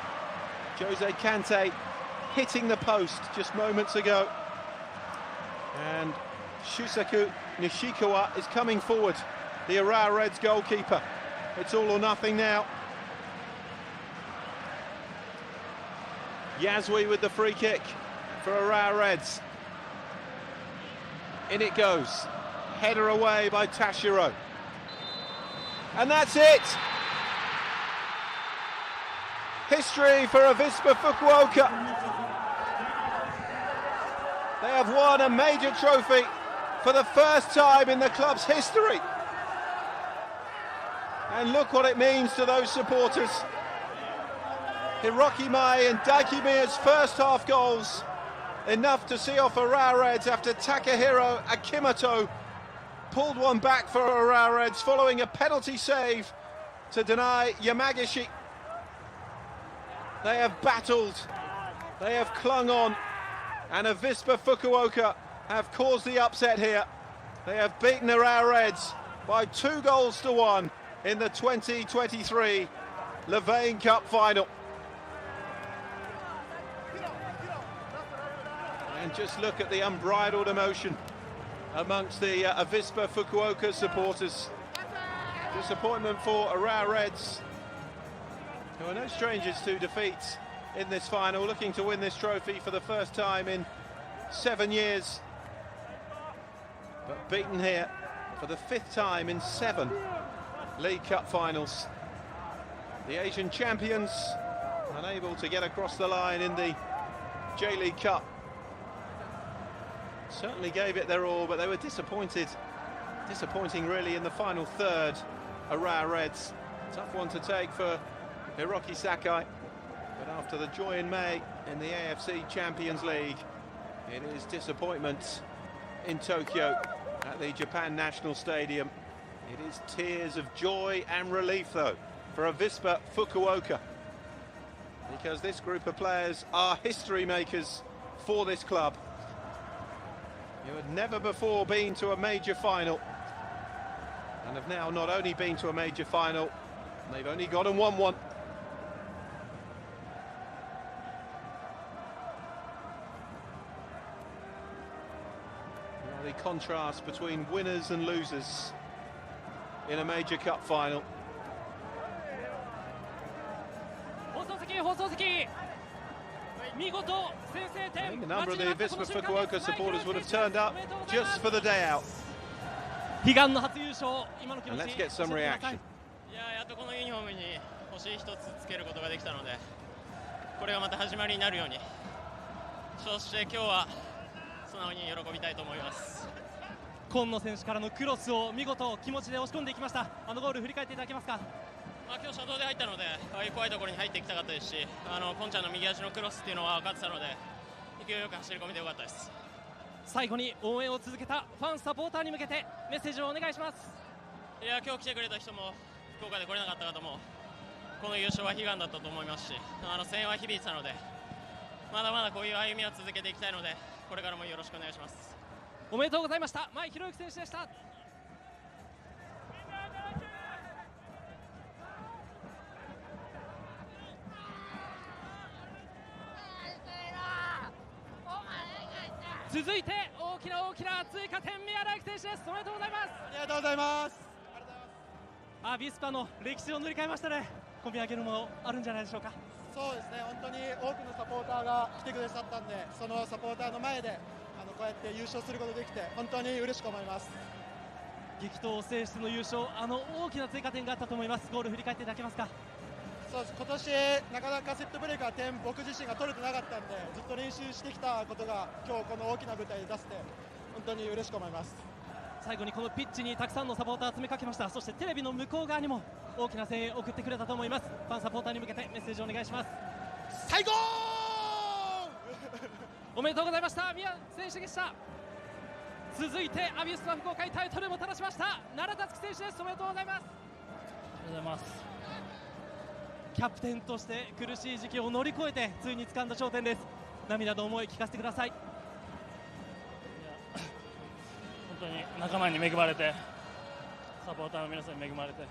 Jose Kante hitting the post just moments ago. And Shusaku Nishikawa is coming forward, the Urawa Reds goalkeeper. It's all or nothing now. Yasui with the free kick for Urawa Reds. In it goes. Header away by Tashiro. And that's it! History for Avispa Fukuoka. They have won a major trophy for the first time in the club's history. And look what it means to those supporters. Hiroki Mai and Daikimiya's first half goals, enough to see off Urawa Reds after Takahiro Akimoto pulled one back for Urawa Reds following a penalty save to deny Yamagashi. They have battled, they have clung on, and Avispa Fukuoka have caused the upset here. They have beaten Urawa Reds by 2-1 in the 2023 Levain Cup final. And just look at the unbridled emotion amongst the Avispa Fukuoka supporters. Disappointment for Urawa Reds, who are no strangers to defeats in this final, looking to win this trophy for the first time in 7 years. But beaten here for the 5th time in 7 League Cup finals. The Asian champions unable to get across the line in the J.League Cup. Certainly gave it their all, but they were disappointed. Disappointing really in the final third. Urawa Reds, tough one to take for Hiroki Sakai. But after the joy in May in the AFC Champions League, it is disappointment in Tokyo at the Japan National Stadium. It is tears of joy and relief, though, for Avispa Fukuoka, because this group of players are history makers for this club. You had never before been to a major final, and have now not only been to a major final, they've only gone and won one. The contrast between winners and losers in a major cup final. I think a number of the Avispa Fukuoka supporters would have turned up just for the day out. And let's get some reaction. やっとこのユニフォームに星一つつけることができたので、これがまた始まりになるように、そして今日は素直に喜びたいと思います。今野選手からのクロスを見事気持ちで押し込んでいきました。あのゴール振り返っていただけますか。今日車道で入ったので、ああいう怖いところに入っていきたかったですし、ポンちゃんの右足のクロスっていうのは分かってたので、勢いよく走り込みでよかったです。最後に応援を続けたファンサポーターに向けてメッセージをお願いします。いや、今日来てくれた人も福岡で来れなかった方もこの優勝は悲願だったと思いますし、声援は響いてたので、まだまだこういう歩みは続けていきたいので、これからもよろしくお願いします。おめでとうございました。前弘之選手でした。続いて大きな追加点、宮大輝選手です。おめでとうございます。ありがとうございます。アビスパの歴史を塗り替えましたね。込み上げるものあるんじゃないでしょうか。そうですね、本当に多くのサポーターが来てくださったんで、そのサポーターの前でこうやって優勝することができて本当に嬉しく思います。激闘を制しての優勝、大きな追加点があったと思います。ゴール振り返っていただけますか。そうです、今年なかなかセットブレーカー点僕自身が取れてなかったんで、ずっと練習してきたことが今日この大きな舞台で出せて本当に嬉しく思います。最後にこのピッチにたくさんのサポーター詰めかけました。そしてテレビの向こう側にも大きな声援を送ってくれたと思います。ファンサポーターに向けてメッセージをお願いします。最高おめでとうございました。宮選手でした。続いてアビスパ福岡にタイトルもたらしました奈良達樹選手です。おめでとうございます。ありがとうございます。キャプテンとして苦しい時期を乗り越えてついに掴んだ頂点です。涙の思い聞かせてください。本当に仲間に恵まれて、サポーターの皆さんに恵まれて、こ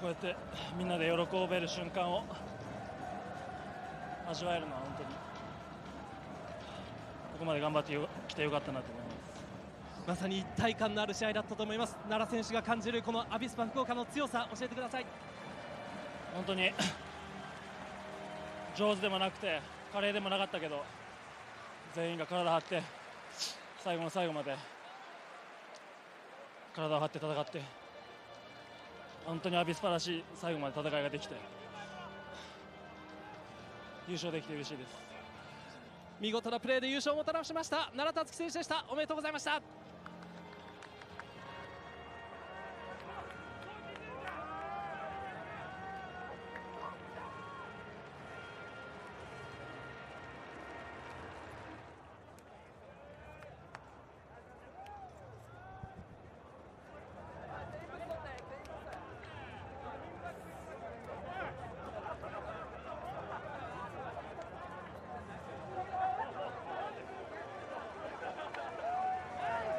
うやってみんなで喜べる瞬間を味わえるのは本当にここまで頑張ってきてよかったなと思います。まさに一体感のある試合だったと思います。奈良選手が感じるこのアビスパ福岡の強さ、教えてください。本当に上手でもなくて華麗でもなかったけど、全員が体を張って最後の最後まで体を張って戦って、本当にアビスパらしい最後まで戦いができて優勝できて嬉しいです。見事なプレーで優勝をもたらしました奈良達樹選手でした。おめでとうございました。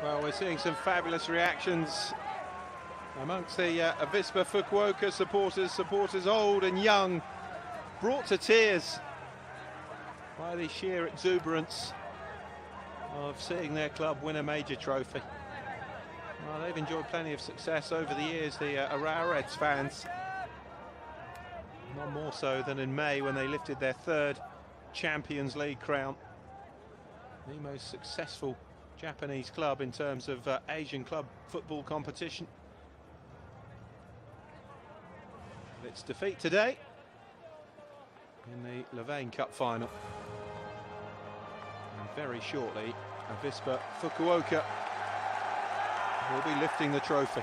Well, we're seeing some fabulous reactions amongst the Avispa Fukuoka supporters old and young, brought to tears by the sheer exuberance of seeing their club win a major trophy. Well, they've enjoyed plenty of success over the years, the Urawa Reds fans. None more so than in May when they lifted their third Champions League crown. The most successful Japanese club in terms of Asian club football competition. Its defeat today in the Levain Cup final. And very shortly, Avispa Fukuoka will be lifting the trophy.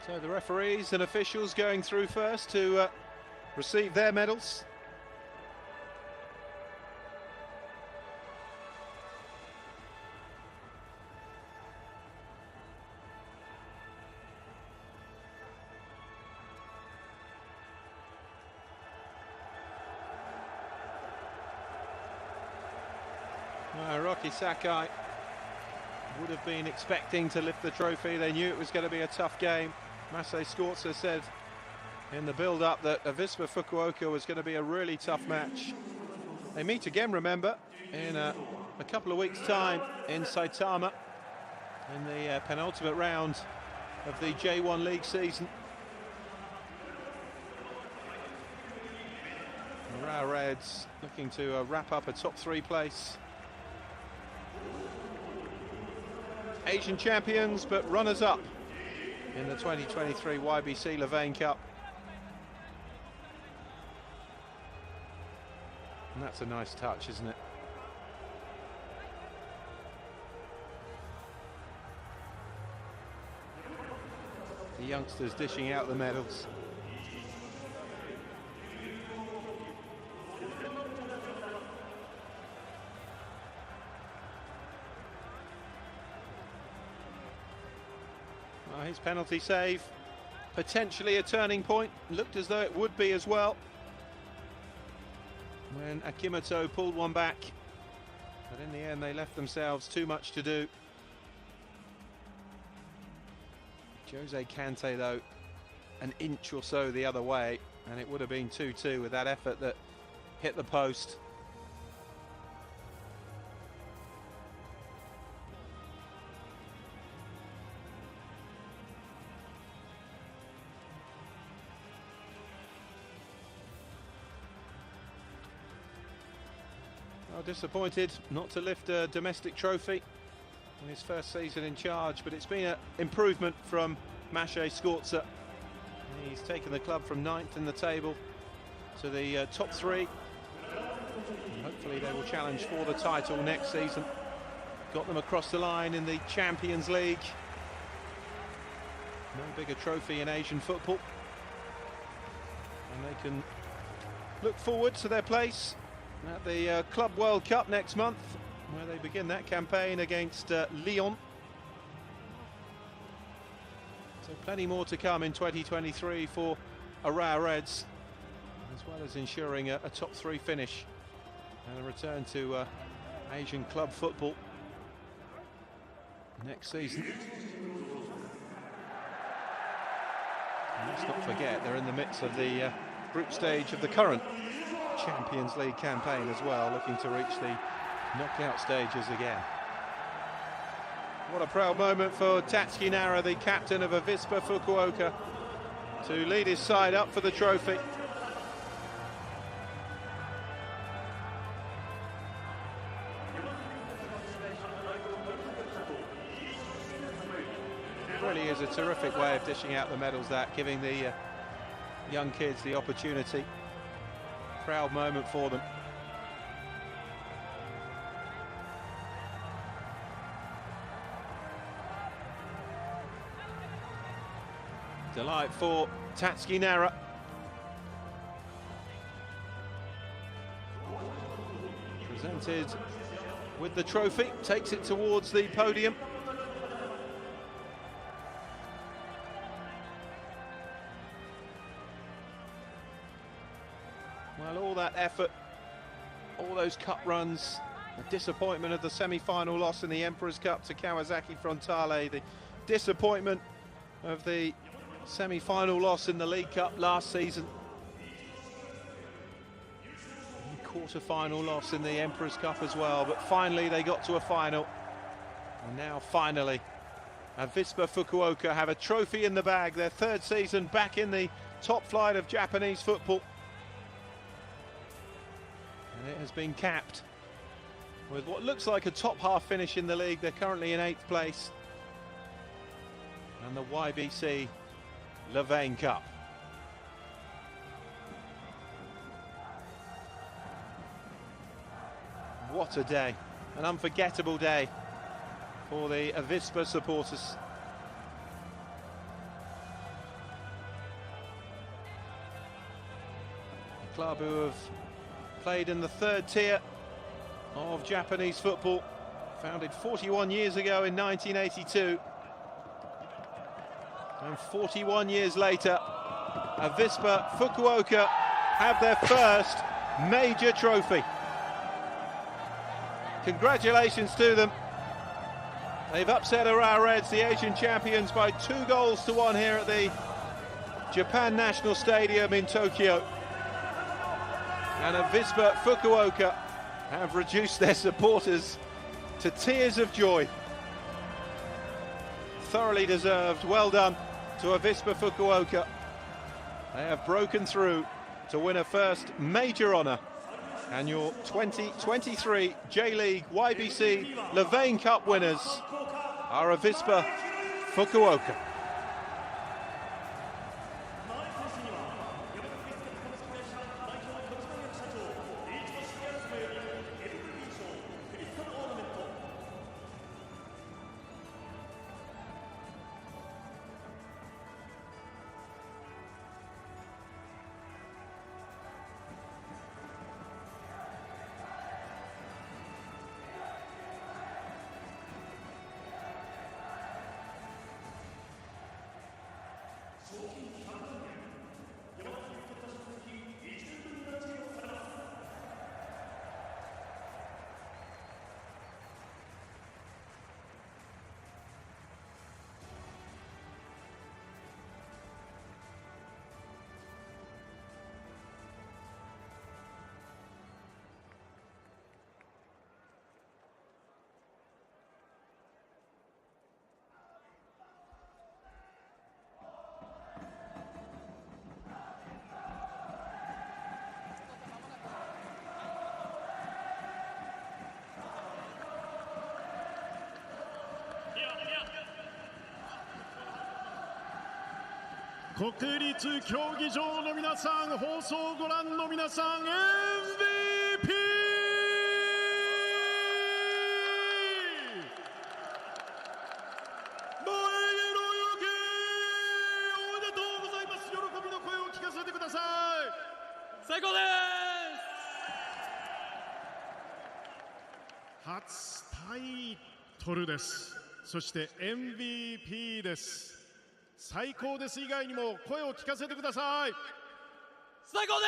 So the referees and officials going through first to receive their medals. Rocky Sakai would have been expecting to lift the trophy. They knew it was going to be a tough game. Masai Skorza said in the build-up that Avispa Fukuoka was going to be a really tough match. They meet again, remember, in a couple of weeks' time in Saitama in the penultimate round of the J1 League season. Urawa Reds looking to wrap up a top 3 place. Asian champions, but runners-up in the 2023 YBC Levain Cup. And that's a nice touch, isn't it? The youngsters dishing out the medals. His penalty save, potentially a turning point, looked as though it would be as well when Akimoto pulled one back, but in the end they left themselves too much to do. Jose Kante though an inch or so the other way, and it would have been 2-2 with that effort that hit the post. Well, disappointed not to lift a domestic trophy in his first season in charge, but it's been an improvement from Maciej Skorca. He's taken the club from 9th in the table to the top 3. And hopefully they will challenge for the title next season. Got them across the line in the Champions League. No bigger trophy in Asian football. And they can look forward to their place at the Club World Cup next month, where they begin that campaign against Lyon. So plenty more to come in 2023 for Urawa Reds, as well as ensuring a top 3 finish and a return to Asian club football next season. And let's not forget, they're in the midst of the group stage of the current Champions League campaign as well, looking to reach the knockout stages again. What a proud moment for Tatsuki Nara, the captain of Avispa Fukuoka, to lead his side up for the trophy. It really is a terrific way of dishing out the medals, that, giving the young kids the opportunity. Proud moment for them. Delight for Tatsuki Nara. Presented with the trophy, takes it towards the podium. Well, all that effort, all those cup runs, the disappointment of the semi-final loss in the Emperor's Cup to Kawasaki Frontale, the disappointment of the semi-final loss in the League Cup last season, quarter-final loss in the Emperor's Cup as well, but finally they got to a final, and now finally Avispa Fukuoka have a trophy in the bag, their 3rd season back in the top flight of Japanese football, and it has been capped with what looks like a top half finish in the league. They're currently in 8th place, and the YBC Levain Cup. What a day, an unforgettable day for the Avispa supporters. A club who have played in the 3rd tier of Japanese football, founded 41 years ago in 1982. And 41 years later, Avispa Fukuoka have their first major trophy. Congratulations to them. They've upset Urawa Reds, the Asian champions, by 2-1 here at the Japan National Stadium in Tokyo. And Avispa Fukuoka have reduced their supporters to tears of joy. Thoroughly deserved. Well done to Avispa Fukuoka. They have broken through to win a first major honour. And your 2023 J.League YBC Levain Cup winners are Avispa Fukuoka. 国立競技場の皆さん、放送をご覧の皆さん、MVP！ おめでとうございます。喜びの声を聞かせてください。最高です。初タイトルです。そして MVP です。最高です以外にも声を聞かせてください。最高で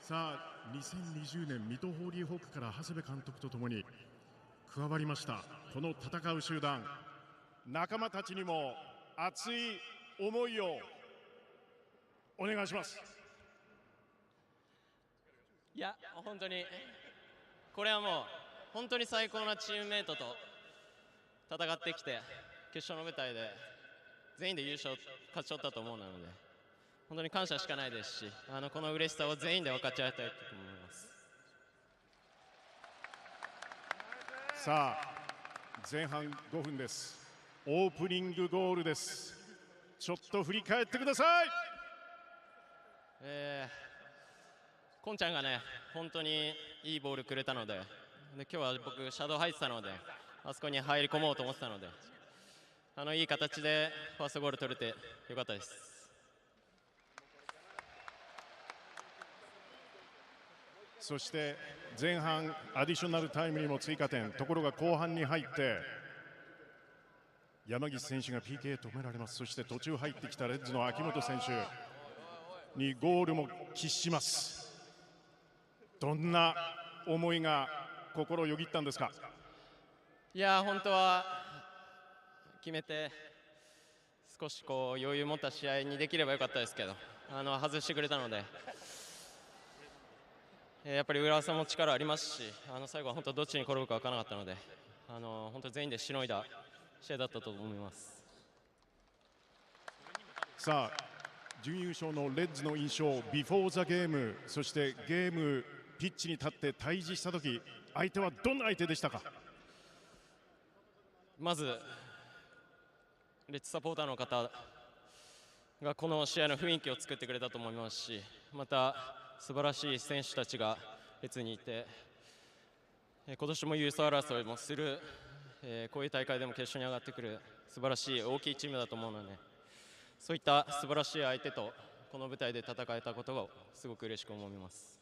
す。さあ、2020年水戸ホーリーホークから長谷部監督とともに加わりましたこの戦う集団、仲間たちにも熱い思いをお願いします。いや、本当にこれはもう本当に最高なチームメイトと戦ってきて、決勝の舞台で全員で優勝勝ち取ったと思うので、本当に感謝しかないですし、この嬉しさを全員で分かち合いたいと思います。さあ、前半5分です。オープニングゴールです。ちょっと振り返ってください。こんちゃんがね、本当にいいボールくれたので、今日は僕シャドウ入ってたので、あそこに入り込もうと思ってたので、いい形でファーストゴール取れてよかったです。そして前半アディショナルタイムにも追加点、ところが後半に入って山岸選手が PK 止められます。そして途中入ってきたレッズの秋元選手にゴールも喫します。どんな思いが心をよぎったんですか？いや、本当は決めて少しこう余裕持った試合にできればよかったですけど、外してくれたので、やっぱり浦和さんも力ありますし、最後は本当どっちに転ぶか分からなかったので、本当全員でしのいだ試合だったと思います。さあ、準優勝のレッズの印象、ビフォーザゲーム、そしてゲームピッチに立って対峙したとき、相手はどんな相手でしたか？まずレッズサポーターの方がこの試合の雰囲気を作ってくれたと思いますし、また素晴らしい選手たちが列にいて、今年も優勝争いもする、こういう大会でも決勝に上がってくる素晴らしい大きいチームだと思うので、そういった素晴らしい相手とこの舞台で戦えたことがすごく嬉しく思います。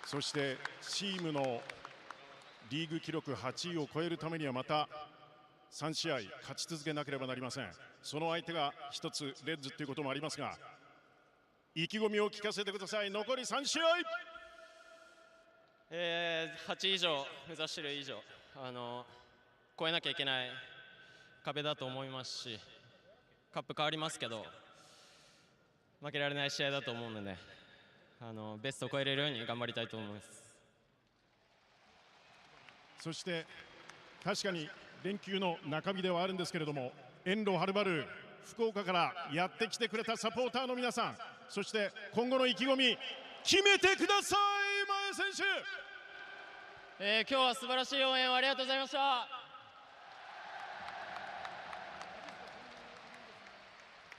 そしてチームのリーグ記録8位を超えるためにはまた3試合勝ち続けなければなりません。その相手が一つレッズということもありますが、意気込みを聞かせてください。残り3試合、8以上目指している以上、超えなきゃいけない壁だと思いますし、カップ変わりますけど負けられない試合だと思うので、ベストを超えれるように頑張りたいと思います。そして確かに連休の中日ではあるんですけれども、遠路はるばる福岡からやってきてくれたサポーターの皆さん、そして今後の意気込み決めてください。前選手、今日は素晴らしい応援をありがとうございました。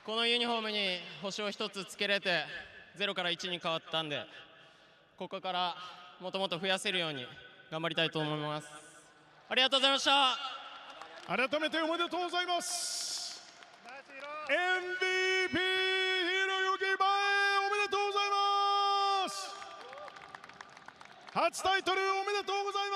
このユニフォームに星を1つつけれて0から1に変わったんで、ここからもっともっと増やせるように頑張りたいと思います。ありがとうございました。改めておめでとうございます。 MVP ひろゆき前、おめでとうございます。初タイトルおめでとうございます。